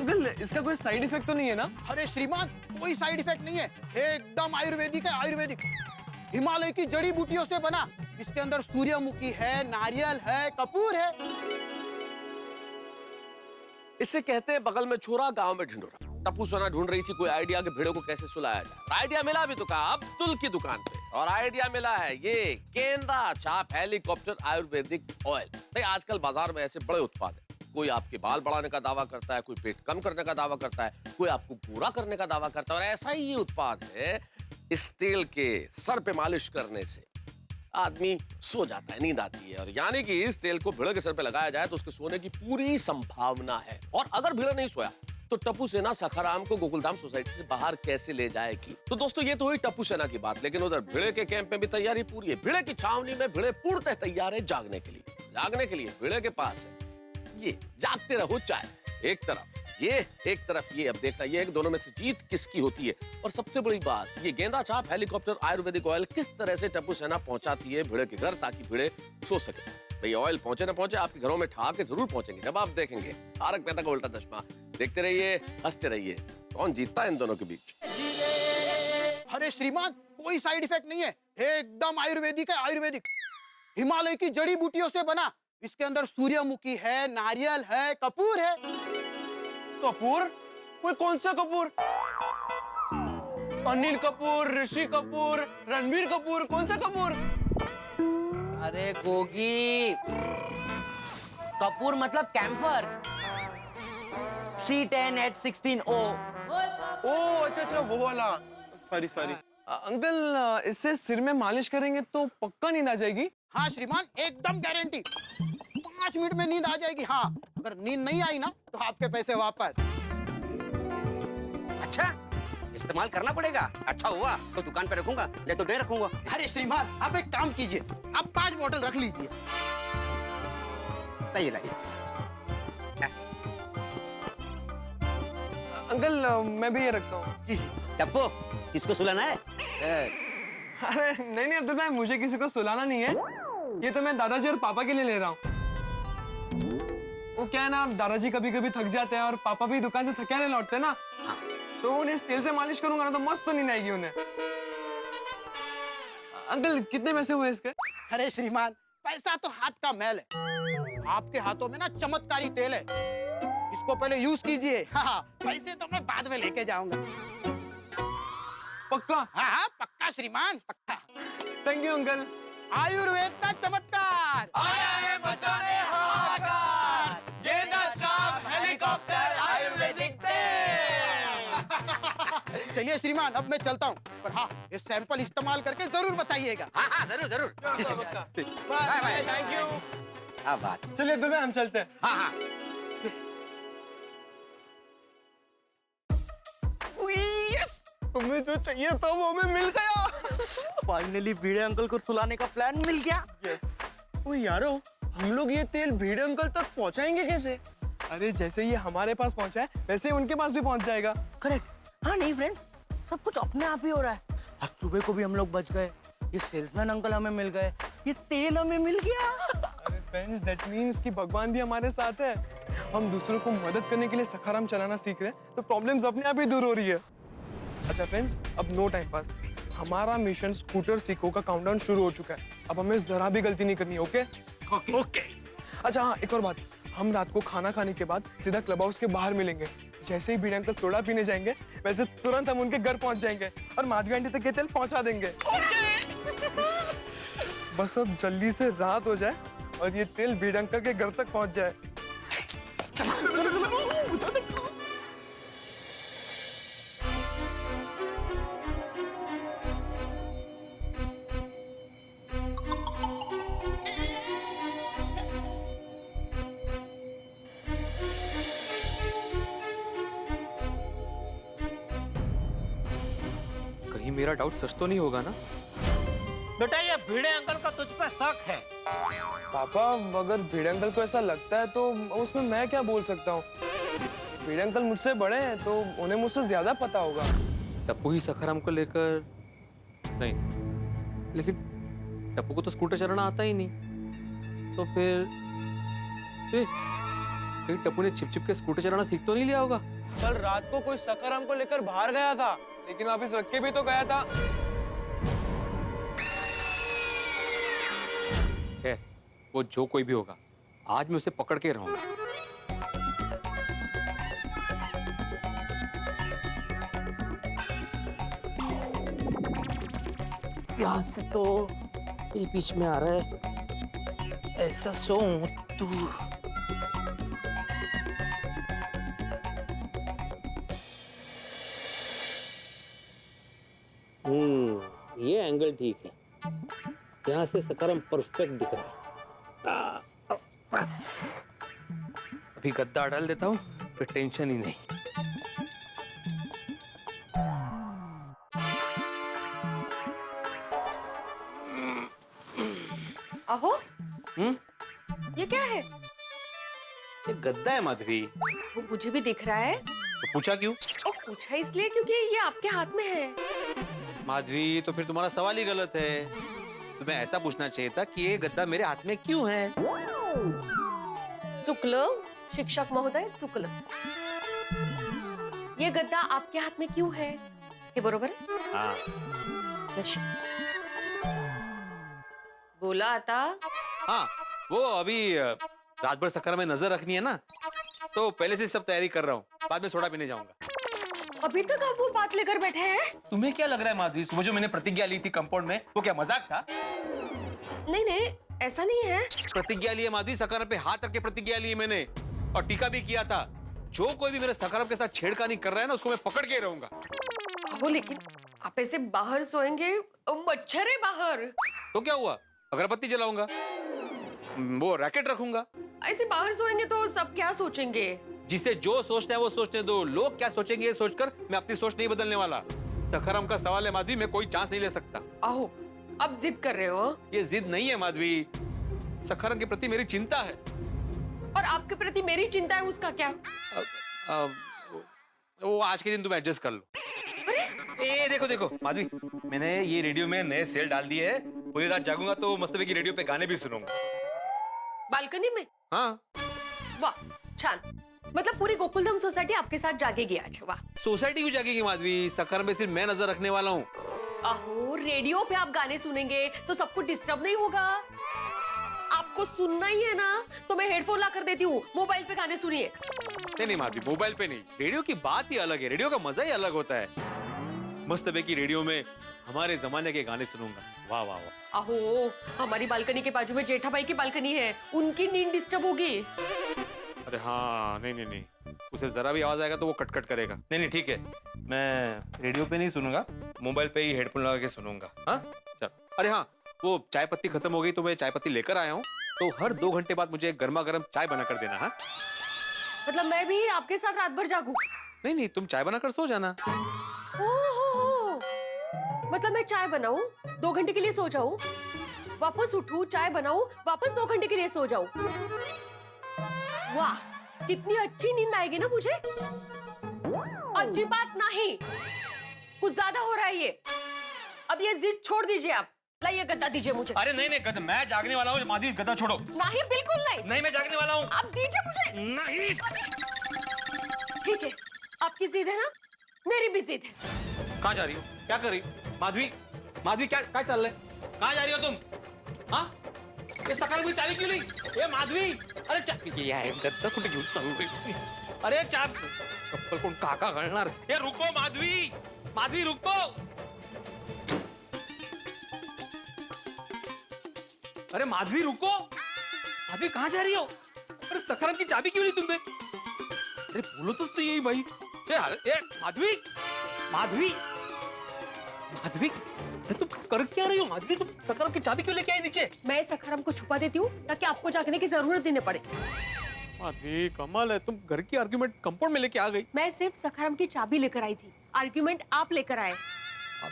J: अंकल इसका कोई साइड इफेक्ट तो नहीं है ना?
Q: अरे श्रीमान, कोई साइड इफेक्ट नहीं है, एकदम आयुर्वेदिक है, आयुर्वेदिक। हिमालय की जड़ी बूटियों से बना। इसके अंदर सूर्यमुखी है, नारियल है, कपूर है।
G: इसे कहते हैं बगल में छोरा गांव में ढिंडोरा। टप्पू सोना ढूंढ रही थी कोई आइडिया कि भेड़ों को कैसे सुलाया जाए। आइडिया मिला भी तो कहा अब्दुल की दुकान पे, और आइडिया मिला है ये गेंदा चाप हेलीकॉप्टर आयुर्वेदिक ऑयल। भाई आजकल बाजार में ऐसे बड़े उत्पाद हैं। कोई आपके बाल बढ़ाने का दावा करता है, कोई पेट कम करने का दावा करता है, कोई आपको गोरा करने का दावा करता है। और ऐसा ही ये उत्पाद है, इस तेल के सर पे मालिश करने से आदमी सो जाता है, नींद आती है। और यानी कि इस तेल को भेड़े के सर पे लगाया जाए तो उसके सोने की पूरी संभावना है। और अगर भेड़ा नहीं सोया तो टप्पू सेना सखाराम को गोकुलधाम सोसाइटी से बाहर कैसे ले जाएगी? तो दोस्तों ये तो हुई टप्पू सेना की बात, लेकिन उधर भेड़े के कैंप में भी तैयारी पूरी है। भेड़े की छावनी में भेड़े पूर्णतः तैयार है जागने के लिए। जागने के लिए भेड़े के पास है ये जागते रहो चाय। एक तरफ ये, एक तरफ ये। अब देखना ये है कि दोनों में से जीत किसकी होती है। और सबसे बड़ी बात, ये गेंदा चाप हेलीकॉप्टर आयुर्वेदिक ऑयल किस तरह से टप्पू सेना पहुंचाती है भेड़े के घर, ताकि भेड़े सो सके। भाई ऑयल पहुंचे ना पहुंचे, आपके घरों में ठहाके जरूर पहुंचेंगे जब आप देखेंगे तारक मेहता का उल्टा चश्मा। देखते रहिए, हंसते रहिए। कौन जीतता है इन दोनों के बीच?
Q: अरे श्रीमान, कोई साइड इफेक्ट नहीं है, एकदम आयुर्वेदिक है, आयुर्वेदिक। हिमालय की जड़ी बूटियों से बना। इसके अंदर सूर्यमुखी है, नारियल है, कपूर है।
J: कपूर? कोई कौन सा कपूर? अनिल कपूर, ऋषि कपूर, रणबीर कपूर, कौन सा कपूर?
L: अरे गोगी, कपूर मतलब कैंफर। C10H16O।
J: ओ अच्छा वो वाला। सॉरी अंकल, इससे सिर में मालिश करेंगे तो पक्का नींद आ जाएगी?
Q: हाँ श्रीमान, एकदम गारंटी। 5 मिनट में नींद आ जाएगी। हाँ, अगर नींद नहीं आई ना तो आपके पैसे वापस।
B: अच्छा, इस्तेमाल करना पड़ेगा। अच्छा हुआ तो दुकान पे रखूंगा, नहीं तो डे रखूंगा।
Q: अरे श्रीमान, आप एक काम कीजिए, आप 5 बोतल रख लीजिए।
B: लाइए।
J: अंकल मैं भी ये रखता हूँ।
B: जी। टप्पू, किसको सुलाना है?
J: अरे नहीं अब्दुल भाई, मुझे किसी को सुलाना नहीं है। ये तो मैं दादाजी और पापा के लिए ले रहा हूँ। वो क्या है ना, दादाजी कभी कभी थक जाते हैं और पापा भी दुकान से थके नहीं लौटते ना, तो उन्हें इस तेल से मालिश करूंगा ना तो मस्त तो नींद आएगी उन्हें। अंकल कितने पैसे हुए इसके?
Q: अरे श्रीमान, पैसा तो हाथ का मैल है। आपके हाथों में ना चमत्कारी तेल है, इसको पहले यूज कीजिए। हाँ, पैसे तो मैं बाद में लेके जाऊंगा।
J: पक्का?
Q: हाँ पक्का श्रीमान, पक्का।
J: Thank you uncle.
Q: आयुर्वेद का चमत्कार
N: आया है बचाने हाहाकार। गेंदा चाप हेलीकॉप्टर आयुर्वेदिक तेल।
Q: चलिए श्रीमान, अब मैं चलता हूँ, पर हाँ ये सैंपल इस्तेमाल करके जरूर बताइएगा।
B: हाँ जरूर।
J: Bye bye, thank you.
B: क्या बात।
J: चलिए अब्दुल भाई, हम चलते हैं।
B: हाँ।
J: तुम्हें जो चाहिए था वो हमें मिल गया।
L: फाइनली भिड़े अंकल को सुलाने का प्लान मिल गया।
J: यस। ओ यारो, हम लोग ये तेल भिड़े अंकल तक पहुंचाएंगे कैसे? अरे जैसे ये हमारे पास पहुंचा है वैसे ही उनके पास भी पहुंच जाएगा।
L: करेक्ट। हाँ नहीं फ्रेंड्स, सब कुछ अपने आप ही हो रहा है। आज सुबह को भी हम लोग बच गए, ये सेल्समैन अंकल हमें मिल गए, ये तेल हमें मिल गया।
J: अरे फ्रेंड्स, दैट मींस कि भगवान भी हमारे साथ है। हम दूसरों को मदद करने के लिए सखाराम चलाना सीख रहे हैं तो प्रॉब्लम्स अपने आप ही दूर हो रही है। अच्छा फ्रेंड्स, अब नो टाइम पास। हमारा मिशन स्कूटर सीखो का काउंटडाउन शुरू हो चुका है। अब हमें जरा भी गलती नहीं करनी है। ओके? ओके। अच्छा हाँ, एक और बात, हम रात को खाना खाने के बाद सीधा क्लब हाउस के बाहर मिलेंगे। जैसे ही भिड़े अंकल सोडा पीने जाएंगे वैसे तुरंत हम उनके घर पहुंच जाएंगे और माधवी आंटी तक ये तेल पहुंचा देंगे। बस अब जल्दी से रात हो जाए और ये तेल भिड़े अंकल के घर तक पहुंच जाए।
A: कहीं मेरा डाउट सच तो नहीं होगा ना?
I: बेटा, ये भिड़े अंकल का तुझ पे शक है।
J: पापा, अगर भिड़े अंकल को ऐसा लगता है तो उसमें मैं क्या बोल सकता हूँ? भिड़े अंकल मुझसे बड़े हैं तो उन्हें मुझसे ज्यादा पता होगा।
A: टप्पू ही सखाराम को लेकर नहीं, लेकिन टप्पू को तो स्कूटर चलाना आता ही नहीं, तो फिर
B: कहीं टप्पू ने छिप छिप के स्कूटर चलाना सीख तो नहीं लिया होगा?
J: कल रात को कोई सखाराम को लेकर बाहर गया था, लेकिन वापिस रख के भी तो गया था।
B: खैर, वो जो कोई भी होगा, आज मैं उसे पकड़ के रहूंगा।
N: यहाँ से तो ये बीच में आ रहा है, ऐसा सो तू।
I: ये एंगल ठीक है, यहाँ से सकारम परफेक्ट दिख रहा है।
B: बस अभी गद्दा डाल देता हूँ, फिर टेंशन ही नहीं।
D: अहो, ये क्या है?
B: ये गद्दा है माधवी।
D: वो मुझे भी दिख रहा है।
B: तो पूछा क्यों?
D: और पूछा इसलिए क्योंकि ये आपके हाथ में है।
B: माधवी, तो फिर तुम्हारा सवाल ही गलत है। तुम्हें ऐसा पूछना चाहिए था कि ये गद्दा मेरे हाथ में क्यों है।
D: चुकलं, शिक्षक महोदय, चुकलं। ये गद्दा आपके हाथ में क्यों है? ये बरोबर है?
B: हाँ।
D: बोला आता।
B: हाँ, वो अभी रात भर सकर में नजर रखनी है ना, तो पहले से सब तैयारी कर रहा हूँ। बाद में सोडा पीने जाऊंगा।
D: अभी तक आप वो बात लेकर बैठे हैं?
B: तुम्हें क्या लग रहा है माधवी, सुबह जो मैंने प्रतिज्ञा ली थी कंपाउंड में, वो क्या मजाक था?
D: नहीं नहीं, ऐसा नहीं है।
B: प्रतिज्ञा ली है माधवी, सकर पे हाथ रख के प्रतिज्ञा ली मैंने, और टीका भी किया था। जो कोई भी मेरे सकर के साथ छेड़खानी कर रहा है ना, उसको मैं पकड़ के रहूंगा।
D: वो लेकिन आप ऐसे बाहर सोएंगे, मच्छर है बाहर।
B: तो क्या हुआ, अगरबत्ती जलाऊंगा, वो रैकेट रखूंगा।
D: ऐसे बाहर सोएंगे तो सब क्या सोचेंगे?
B: जिसे जो सोचना है वो सोचने दो। लोग क्या सोचेंगे ये सोचकर मैं अपनी सोच नहीं बदलने वाला। सखरम का सवाल है माधवी, मैं कोई चांस नहीं ले सकता।
D: आहो, अब जिद कर रहे हो?
B: ये जिद नहीं है माधवी, सखरम के प्रति मेरी चिंता है।
D: और आपके प्रति मेरी चिंता है, उसका क्या?
B: वो आज के दिन तुम एडजस्ट कर लो। ए देखो देखो माधवी, मैंने ये रेडियो में नए सेल डाल दिए हैं। पूरी रात जागूंगा तो मस्तबे की रेडियो पे गाने भी सुनूंगा।
D: बालकनी में?
B: हाँ।
D: वाह, छान। मतलब पूरी गोकुलधाम सोसाइटी आपके साथ जागेगी आज। वाह।
B: सोसाइटी क्यों जागेगी माधवी, सखर में सिर्फ मैं नजर रखने वाला हूँ।
D: आहो, रेडियो पे आप गाने सुनेंगे तो सबको डिस्टर्ब नहीं होगा? आपको सुनना ही है ना, तो मैं हेडफोन ला कर देती हूँ, मोबाइल पे गाने सुनिए।
B: नहीं माधवी, मोबाइल पे नहीं, रेडियो की बात ही अलग है। रेडियो का मजा ही अलग होता है। मस्तबे की रेडियो में हमारे जमाने के गाने सुनूंगा। वाह वाह वाह।
D: आहो, हमारी बालकनी के बाजू में जेठा भाई की बालकनी है, उनकी नींद डिस्टर्ब होगी।
B: अरे हाँ, नहीं, उसे जरा भी आवाज आएगा तो वो कटकट करेगा। नहीं ठीक है, मैं रेडियो पे नहीं सुनूंगा, मोबाइल पे ही हेडफोन लगा के सुनूंगा। हाँ चल। अरे हाँ, वो चाय पत्ती खत्म हो गई तो मैं चाय पत्ती लेकर आया हूँ, तो हर 2 घंटे बाद मुझे गर्मा गर्म चाय बना कर देना। हाँ,
D: मतलब मैं भी आपके साथ रात भर जागूं?
B: नहीं, तुम चाय बनाकर सो जाना।
D: ओहो, मतलब मैं चाय बनाऊं, 2 घंटे के लिए सो जाऊं, वापस उठूं, चाय बनाऊं, वापस 2 घंटे के लिए सो जाऊं। वाह, कितनी अच्छी नींद आएगी ना मुझे। अच्छी बात नहीं, कुछ ज्यादा हो रहा है ये। अब ये जिद छोड़ दीजिए आप। लाइए गद्दा दीजिए मुझे।
B: अरे नहीं गद्दा, मैं जागने वाला हूँ माधवी, गद्दा छोड़ो।
D: नहीं, बिल्कुल नहीं।
B: नहीं, मैं जागने वाला हूँ।
D: आप दीजिए मुझे।
B: नहीं।
D: ठीक है, आपकी जिद है ना, मेरी भी जिद है।
B: कहाँ जा रही हो, क्या कर रही हो माधवी, क्या चल रहा है? कहाँ जा रही हो तुम? हाँ, ये सकाळ में चाबी क्यों नहीं? ये माधवी, अरे चाबी ये आहे, गद्दा कुठे घेऊन चाललोय? अरे चप्पल कोण काका घालणार? ये रुको माधवी रुको। अरे माधवी रुको, माधवी कहाँ जा रही हो? अरे सखाराम की चाबी क्यों नहीं तुम पे? अरे बोलो तो यही भाई। ए माधवी, तुम कर क्या रही हो माधवी? तुम सखाराम की चाबी क्यों लेके आई नीचे?
D: मैं सखाराम को छुपा देती हूँ ताकि आपको जागने की जरूरत ही न पड़े।
B: माधवी कमाल है, तुम घर की आर्गुमेंट कंपाउंड में लेके आ गई।
D: मैं सिर्फ सखाराम की चाबी लेकर आई थी, आर्गुमेंट आप लेकर आए।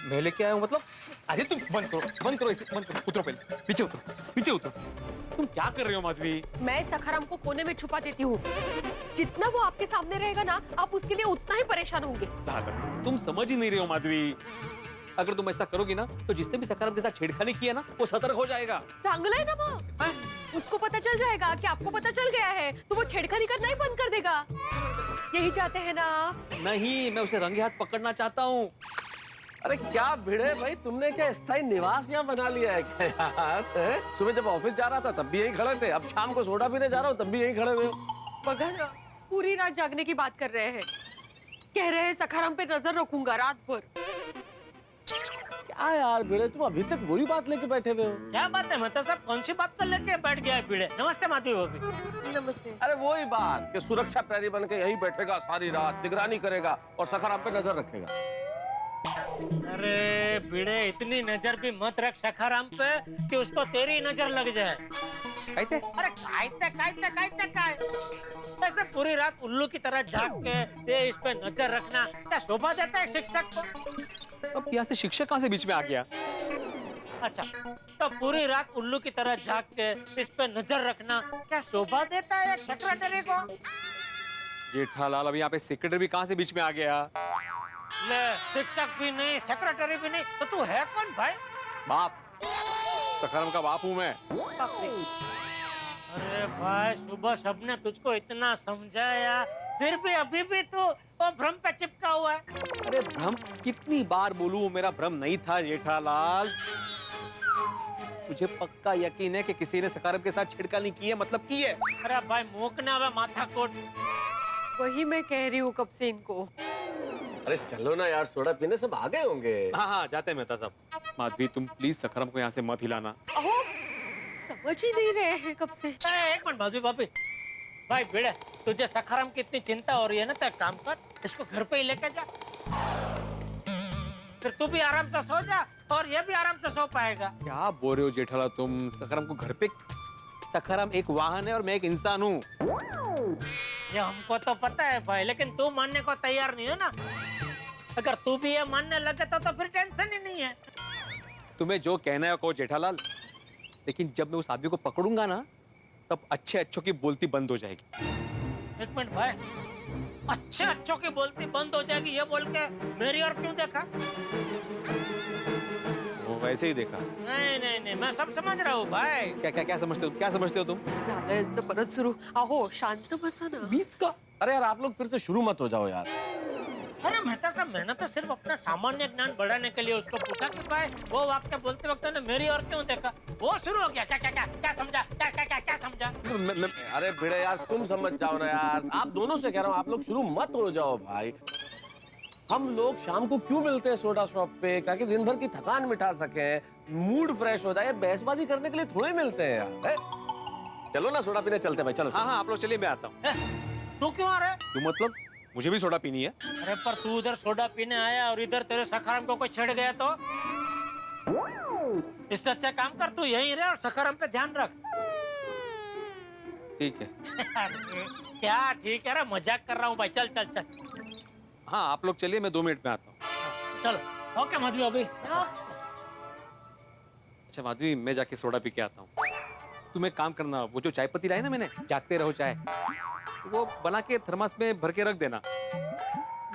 B: मैं लेके आया हूँ मतलब? अरे तुम बंद करो, उतरो पहले, पीछे उतरो। तुम क्या कर रहे हो माधवी?
D: मैं सखाराम को कोने में छुपा देती हूँ। जितना वो आपके सामने रहेगा ना, आप उसके लिए उतना ही परेशान होंगे।
B: तुम समझ ही नहीं रहे हो माधवी। अगर तुम ऐसा करोगी ना, तो जिसने भी सखाराम के साथ छेड़खानी किया ना, वो सतर्क हो जाएगा।
D: चांगलं आहे ना मग। उसको पता चल जाएगा कि आपको पता चल गया है तो वो छेड़खानी करना ही बंद कर देगा। यही चाहते हैं ना आप?
B: नहीं, मैं उसे रंगे हाथ पकड़ना चाहता हूँ।
G: अरे क्या भिड़े भाई, तुमने क्या स्थायी निवास यहाँ बना लिया है क्या यार? सुबह जब ऑफिस जा रहा था तब भी यही खड़े थे, अब शाम को सोडा पीने जा रहा हूँ तब भी यही खड़े हुए हो।
D: मगर पूरी रात जागने की बात कर रहे हैं, कह रहे हैं सखाराम पे नजर रखूंगा रात भर।
G: क्या यार भिड़े, तुम अभी तक वही बात लेके बैठे हुए हो?
I: क्या बात है मेहता साहब, कौन सी बात कर लेके बैठ गया है भिड़े? नमस्ते माधवी भाभी।
D: नमस्ते।
G: अरे वही बात कि सुरक्षा प्रहरी बन के यही बैठेगा सारी रात, निगरानी करेगा और सखाराम पे नजर रखेगा।
I: अरे भिड़े, इतनी नजर भी मत रख सखाराम पे कि उसको तेरी नजर लग जाए।
B: कहते?
I: अरे काय ऐसे पूरी रात उल्लू की तरह जाग के ये इस पे नजर रखना क्या शोभा देता है शिक्षक को?
B: अब यहाँ से शिक्षक कहाँ से बीच में आ गया?
I: अच्छा, तो पूरी रात उल्लू की तरह जाग के इस पे नजर रखना क्या शोभा देता है एक सेक्रेटरी को?
B: जेठालाल, अब यहाँ पे सेक्रेटरी भी कहाँ से बीच में आ गया?
I: ले, शिक्षक भी नहीं, सेक्रेटरी भी नहीं, तो तू है कौन भाई?
B: बाप, सखाराम का बाप हूँ मैं।
I: अरे भाई, सुबह सबने तुझको इतना समझाया, फिर भी अभी भी तू वो भ्रम पे चिपका हुआ है।
B: अरे भ्रम कितनी बार बोलूं, वो मेरा भ्रम नहीं था जेठालाल। मुझे पक्का यकीन है कि किसी ने सखाराम के साथ छेड़खानी की है, मतलब की है।
I: अरे भाई मुकना वे माथा कोट।
D: वही मैं कह रही हूँ कब से इनको।
G: अरे चलो ना यार, सोडा पीने सब आ गए होंगे।
B: हाँ, जाते हैं मेहता साहब। माधवी, तुम प्लीज सखाराम को यहाँ से मत हिलाना।
D: अहो, समझ ही नहीं रहे हैं कब से।
I: एक मिनट माधवी भाभी, भाई भिड़े, तुझे सखाराम की इतनी चिंता हो रही है ना, तो एक काम कर, इसको घर पे ही लेके जा, फिर तू भी आराम से सो जा और ये भी आराम से सो पाएगा।
B: क्या बोल रहे हो जेठालाल तुम? सखाराम को घर पे? सखाराम एक वाहन है और मैं एक इंसान हूँ।
I: ये हमको तो पता है भाई, लेकिन तू मानने को तैयार नहीं है ना। अगर तू भी ये मानने लगे तो फिर टेंशन ही नहीं है।
B: तुम्हें जो कहना है कहो जेठालाल, लेकिन जब मैं उस आदमी को पकड़ूंगा ना, तब अच्छे अच्छों की बोलती बंद हो जाएगी।
I: एक मिनट भाई, अच्छे अच्छों की बोलती बंद हो जाएगी ये बोल के मेरी और क्यों देखा?
B: वो वैसे ही देखा।
I: नहीं, मैं सब समझ रहा हूँ भाई।
B: क्या समझते हो तुम?
D: झालं यांचं परत सुरू। अहो, शांत बसा ना।
G: बीच का? अरे यार आप लोग फिर से शुरू मत हो जाओ यार।
I: अरे मेहता साहब, मैंने तो सिर्फ अपना सामान्य ज्ञान बढ़ाने के लिए उसको पूछा कि भाई वो वाक्य बोलते वक्त ने मेरी और क्यों देखा? वो शुरू हो गया क्या समझा? क्या समझा?
G: अरे भिड़े यार, तुम समझ जाओ ना यार, आप दोनों से कह रहा हूँ, आप लोग शुरू मत हो जाओ भाई। हम लोग शाम को क्यों मिलते हैं सोडा शॉप पे? ताकि दिन भर की थकान मिटा सके, मूड फ्रेश हो जाए। बहसबाजी करने के लिए थोड़े मिलते हैं यार। चलो ना सोडा पीने चलते हैं भाई, चलो।
B: हाँ, आप लोग चलिए, मैं आता हूँ।
I: तू क्यों आ रहा है?
B: तू मतलब? मुझे भी सोडा पीनी है।
I: अरे पर तू उधर सोडा पीने आया और इधर तेरे सखाराम को कोई छेड़ गया तो? इससे अच्छा काम कर, तू यहीं रहे और सखाराम पे ध्यान रख।
B: ठीक है।
I: क्या ठीक है? मजाक कर रहा हूँ भाई, चल।
B: हाँ, आप लोग चलिए, मैं 2 मिनट में आता हूँ।
I: चलो। ओके माधवी अभी।
B: अच्छा माधवी, मैं जाके सोडा पी के आता हूँ। तुम एक काम करना, वो जो चाय पत्ती लाई ना मैंने, जागते रहो चाय, वो बना के थर्मस में भर के रख देना।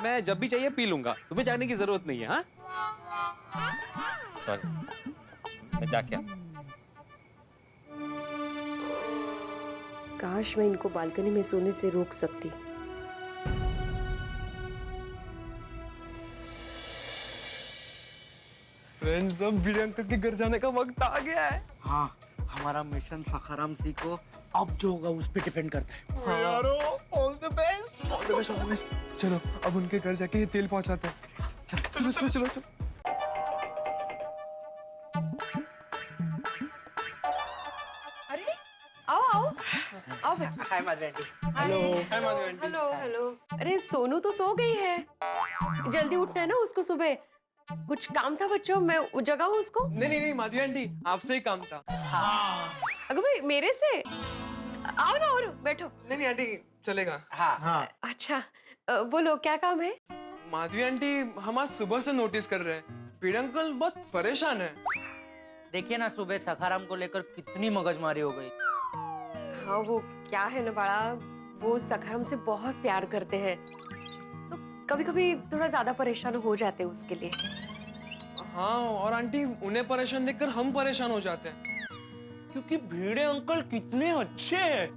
B: मैं जब भी चाहिए पी लूंगा, तुम्हें जाने की जरूरत नहीं है। हाँ, सॉरी, मैं जाके आता हूँ।
D: काश मैं इनको बालकनी में सोने से रोक सकती।
J: फ्रेंड्स, अब भिड़े अंकल के घर जाने का वक्त आ गया है।
L: हाँ, हमारा मिशन सखाराम सी को अब जो होगा उस पे डिपेंड करता है।
J: यारो, ऑल द बेस्ट। चलो अब उनके घर जाके ये तेल पहुंचाते हैं। चलो।
D: अरे आओ बच्चों।
L: हाय माधवी आंटी।
D: हेलो। अरे सोनू तो सो गई है, जल्दी उठना है ना उसको सुबह। कुछ काम था बच्चों, मैं जगाऊं उसको?
J: नहीं माधवी आंटी, आपसे ही काम था।
D: अगर भाई मेरे से? आओ ना, और बैठो।
J: नहीं आंटी, चलेगा।
L: हाँ।
D: अच्छा, बोलो क्या काम है?
J: माधवी आंटी, हम आज सुबह से नोटिस कर रहे हैं, भिड़े अंकल बहुत परेशान है।
L: देखिए ना, सुबह सखाराम को लेकर कितनी मगजमारी हो गई।
D: हाँ, वो क्या है ना बड़ा, वो सखाराम से बहुत प्यार करते हैं, तो कभी कभी थोड़ा ज्यादा परेशान हो जाते हैं उसके लिए।
J: हाँ, और आंटी उन्हें परेशान देखकर हम परेशान हो जाते हैं।
A: क्योंकि भिड़े अंकल कितने अच्छे हैं।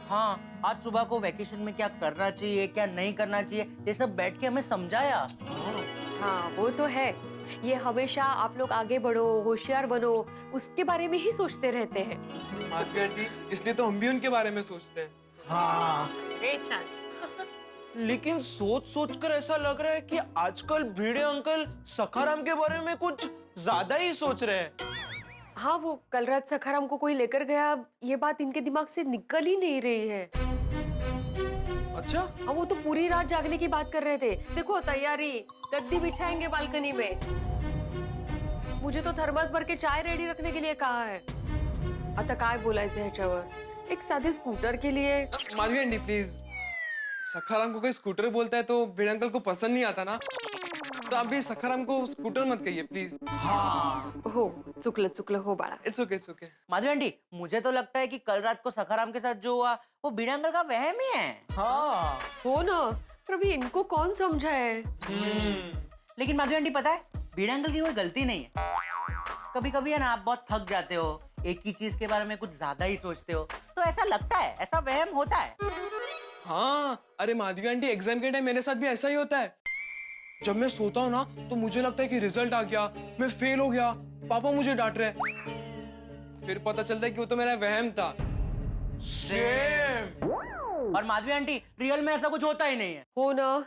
L: हाँ, आज सुबह को वैकेशन में क्या करना चाहिए क्या नहीं करना चाहिए ये सब बैठ के हमें समझाया।
D: हाँ वो तो है। ये हमेशा आप लोग आगे बढ़ो, होशियार बनो, उसके बारे में ही सोचते रहते हैं।
J: माधवी आंटी, इसलिए तो हम भी उनके बारे में सोचते हैं।
P: हाँ
A: लेकिन सोच सोच कर ऐसा लग रहा है कि आजकल भिड़े अंकल सखाराम के बारे में कुछ ज्यादा ही सोच रहे हैं।
D: हाँ वो कल रात सखाराम को कोई लेकर गया, ये बात इनके दिमाग से निकल ही नहीं रही है।
J: अच्छा?
D: हाँ वो तो पूरी रात जागने की बात कर रहे थे। देखो तैयारी, गद्दी बिछाएंगे बालकनी में। मुझे तो थर्मस भर के चाय रेडी रखने के लिए कहा है। आता काय बोलायचं ह्याच्यावर? एक साधे स्कूटर के लिए।
J: माधवी आंटी प्लीज, सखाराम को कोई स्कूटर बोलता है तो भिड़े अंकल को पसंद नहीं आता ना, तो आप भी सखाराम को स्कूटर मत कहिए प्लीज।
D: हो चुकलं चुकलं हो बाळा।
J: It's okay it's okay.
L: Madhavi aunty, मुझे तो लगता है कि कल रात को सखाराम के साथ जो हुआ वो भिड़े अंकल का वहम ही है।
P: हाँ
D: हो ना, पर अभी इनको कौन समझाए?
L: लेकिन माधवी आंटी पता है, भिड़े अंकल की कोई गलती नहीं है। कभी कभी है ना, आप बहुत थक जाते हो, एक ही चीज के बारे में कुछ ज्यादा ही सोचते हो, तो ऐसा लगता है, ऐसा वहम होता है।
J: हाँ, अरे माधवी आंटी, एग्जाम के टाइम मेरे साथ भी ऐसा ही होता है। जब मैं सोता हूँ ना तो मुझे लगता है कि रिजल्ट आ गया, मैं फेल हो गया, पापा मुझे डांट रहे हैं। फिर पता चलता है कि वो तो मेरा वहम था।
L: सेम। और माधवी आंटी, रियल में ऐसा कुछ होता ही नहीं है।
D: हो ना,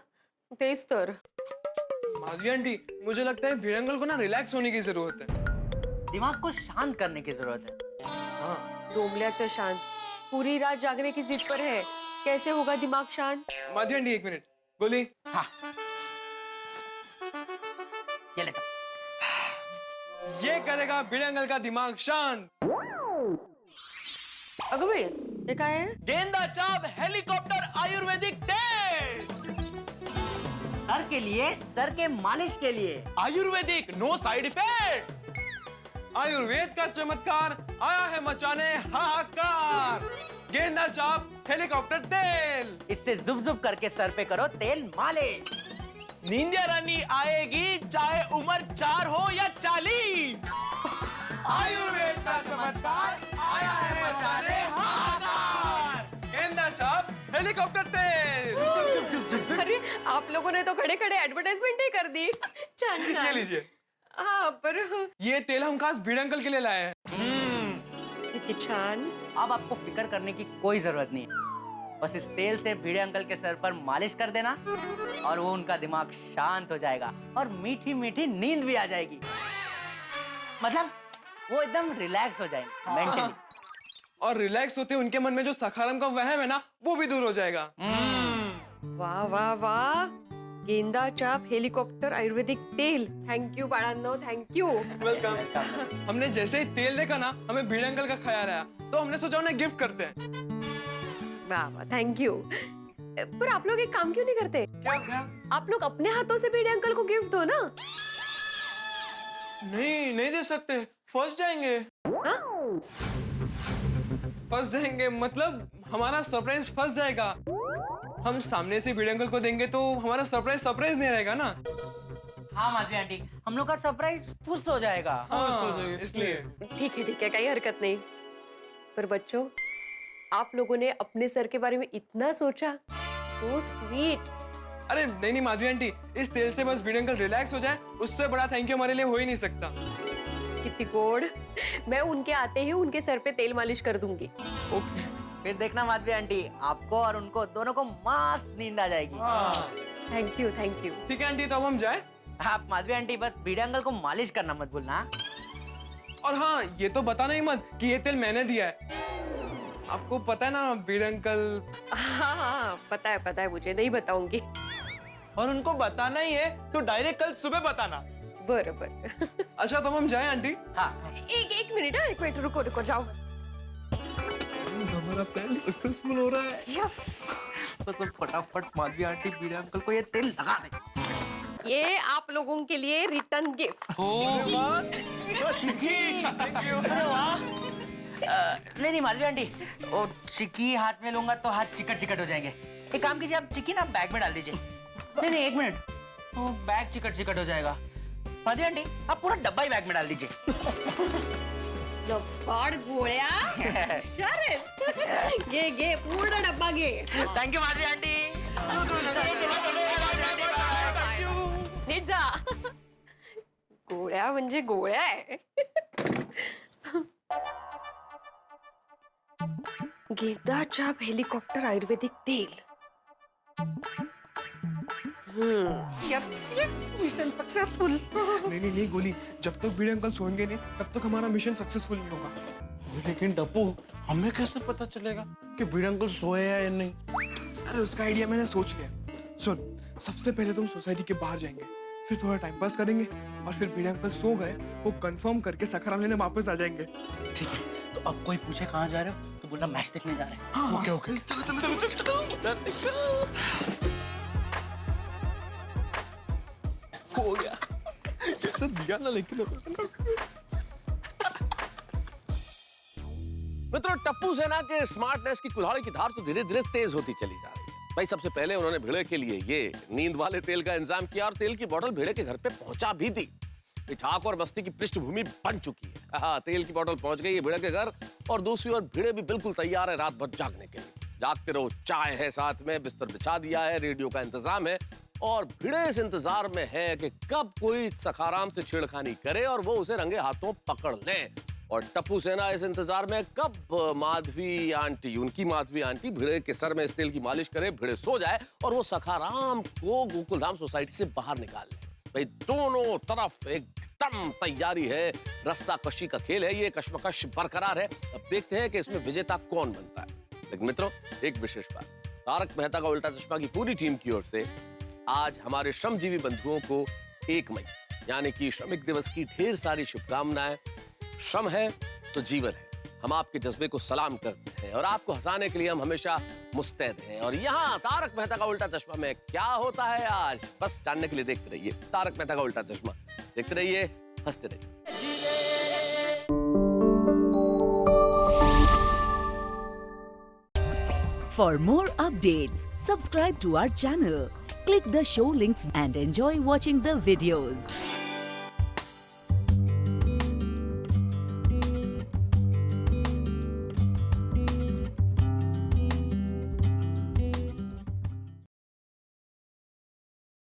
D: तेज तर।
J: माधवी आंटी, मुझे लगता है भिड़े अंकल को ना रिलैक्स होने की जरूरत है।
L: दिमाग को शांत करने की जरूरत है।
J: हाँ।
D: डोमल्याचं शांत, पूरी रात जागने की जिद पर है, कैसे होगा दिमाग शांत?
J: माधवी आंटी एक मिनट, गोली।
L: हाँ। ये ले।
J: ये करेगा भिड़े अंकल का दिमाग शांत।
D: अगं बाई, हे काय आहे?
A: गेंदा चाप हेलीकॉप्टर आयुर्वेदिक तेल।
L: सर के लिए, सर के मालिश के लिए।
A: Ayurvedic, no side effect.
J: Ayurveda का चमत्कार आया है मचाने हाहाकार। गेंदा चाप हेलीकॉप्टर तेल,
L: इससे जुब जुब करके सर पे करो तेल मालिश।
A: नींदिया रानी आएगी चाहे उम्र 4 हो या 40।
J: आयुर्वेद का चमत्कार आया है मचाने हाहाकार। गेंदा चाप हेलीकॉप्टर तेल।
D: अरे आप लोगों ने तो खड़े खड़े एडवर्टाइजमेंट ही कर दी। छान
J: ये
D: छान।
J: लीजिए,
D: हाँ पर
J: ये तेल हम खास भिड़े अंकल के लिए लाए हैं।
D: किती छान।
L: अब आपको फिक्र करने की कोई जरूरत नहीं है। बस इस तेल से भिड़े अंकल के सर पर मालिश कर देना और वो उनका दिमाग शांत हो जाएगा और मीठी मीठी नींद भी आ जाएगी। मतलब वो एकदम रिलैक्स हो जाएंगे मेंटली।
J: और रिलैक्स होते उनके मन में जो सखाराम का वहम है ना, वो भी दूर हो जाएगा।
D: वाह वाह वाह, गेंदा चाप हेलीकॉप्टर आयुर्वेदिक तेल। थैंक यू बाळांनो, थैंक यू।
J: वेलकम। हमने जैसे ही तेल देखा ना, हमें भिड़े अंकल का ख्याल आया, तो हमने सोचा उन्हें गिफ्ट करते हैं।
D: वाह वाह, थैंक यू। पर आप लोग एक काम क्यों नहीं करते?
J: क्या?
D: आप लोग अपने हाथों से भिड़े अंकल को गिफ्ट दो ना।
J: नहीं, नहीं दे सकते, फंस जाएंगे।
D: हाँ?
J: फंस जाएंगे मतलब हमारा सरप्राइज फंस जाएगा। हम सामने से भिड़े अंकल को देंगे तो हमारा सरप्राइज नहीं रहेगा ना।
L: हाँ माधवी आंटी, हम लोग का सरप्राइज फुस हो जाएगा।
J: हाँ, इसलिए।
D: ठीक है, कोई हरकत नहीं। पर बच्चों, आप लोगों ने अपने सर के बारे में इतना सोचा, सो स्वीट।
J: अरे नहीं माधवी आंटी, इस तेल से बस भिड़े अंकल रिलैक्स हो जाए, उससे बड़ा थैंक यू हमारे लिए हो ही नहीं सकता।
D: कितनी गोड। मैं उनके आते ही उनके सर पे तेल मालिश कर दूंगी।
L: फिर देखना माधवी आंटी, आपको और उनको दोनों को मस्त नींद आ जाएगी।
D: Thank you, thank you.
J: ठीक है आंटी, तो अब हम जाए।
L: आप माधवी आंटी बस भिड़े अंकल को मालिश करना मत भूलना।
J: और हाँ, ये तो बताना ही मत कि ये तेल मैंने दिया है। आपको पता है ना भिड़े अंकल।
D: हाँ, पता है मुझे, नहीं बताऊंगी।
A: और उनको बताना ही है तो डायरेक्ट कल सुबह बताना।
D: बरोबर।
J: अच्छा, तो हम जाए आंटी।
L: हाँ।
D: एक मिनट, रुको जाओ।
J: हमारा प्लान सक्सेसफुल हो रहा है।
L: यस। तो सब फटाफट माधवी आंटी भिड़े अंकल को ये तेल लगा दे।
D: ये आप लोगों के लिए रिटर्न गिफ्ट।
L: नहीं माधवी आंटी, वो चिक्की हाथ में लूंगा तो हाथ चिकट हो जाएंगे। एक काम कीजिए, आप चिक्की ना बैग में डाल दीजिए। नहीं एक मिनट, वो बैग चिकट हो जाएगा। माधवी आंटी, आप पूरा डब्बा ही बैग में डाल दीजिए।
D: लबाड गोळ्या हुशार घे पूर्ण डब्बा घे.
L: Thank you Madhavi aunty.
D: नीट जा. गोळ्या म्हणजे गोळ्या आहे. गेंदा हेलिकॉप्टर आयुर्वेदिक तेल.
J: सक्सेसफुल. नहीं गोली, जब तक भिड़े अंकल सोएंगे नहीं तब तक हमारा मिशन सक्सेसफुल नहीं होगा. लेकिन टप्पू, हमें कैसे पता चलेगा कि भिड़े अंकल सोए हैं या नहीं? अरे उसका आइडिया मैंने सोच लिया. सुन, सबसे पहले तुम सोसाइटी के बाहर जाएंगे, फिर थोड़ा टाइम पास करेंगे और फिर भिड़े अंकल सो गए वो कंफर्म करके सखाराम लेने वापस आ जाएंगे.
B: ठीक है, तो अब कोई पूछे कहाँ जा रहे हो तो बोलना मैच देखने जा रहे हैं.
J: हाँ, ओके. चलो.
G: हो गया. कैसे दिया ना लेकिन. मित्रों, टप्पू सेना के स्मार्टनेस की कुल्हाड़ी की धार तो धीरे धीरे तेज होती चली जा रही है. भाई, सबसे पहले उन्होंने भिड़े के लिए ये नींद वाले तेल का इंतजाम किया और तेल की बोतल भिड़े के घर पे पहुंचा भी दी. मिठाक और मस्ती की पृष्ठभूमि बन चुकी है. हाँ, तेल की बोतल पहुंच गई है भिड़े के घर और दूसरी ओर भिड़े भी बिल्कुल तैयार है रात भर जागने के लिए. जागते रहो, चाय है साथ में, बिस्तर बिछा दिया है, रेडियो का इंतजाम है और भिड़े इस इंतजार में है कि कब कोई सखाराम से छेड़खानी करे और वो उसे रंगे हाथों पकड़ ले. और टप्पू सेना इस इंतजार में कब माधवी आंटी भिड़े के सर में इस तेल की मालिश करे, भिड़े सो जाए और वो सखाराम को गोकुलधाम सोसाइटी से बाहर निकाल ले. भाई, दोनों तरफ एकदम तैयारी है. रस्सा कशी का खेल है, ये कश्मकश बरकरार है. अब देखते हैं कि इसमें विजेता कौन बनता है. लेकिन मित्रों, एक विशेष बात, तारक मेहता का उल्टा चश्मा की पूरी टीम की ओर से आज हमारे श्रमजीवी बंधुओं को 1 मई यानी कि श्रमिक दिवस की ढेर सारी शुभकामनाएं. श्रम है तो जीवन है. हम आपके जज्बे को सलाम करते हैं और आपको हंसाने के लिए हम हमेशा मुस्तैद हैं. और यहाँ तारक मेहता का उल्टा चश्मा में क्या होता है आज, बस जानने के लिए देखते रहिए तारक मेहता का उल्टा चश्मा. देखते रहिए, हंसते रहिए.
R: For more updates, subscribe to our channel, click the show links and enjoy watching the videos.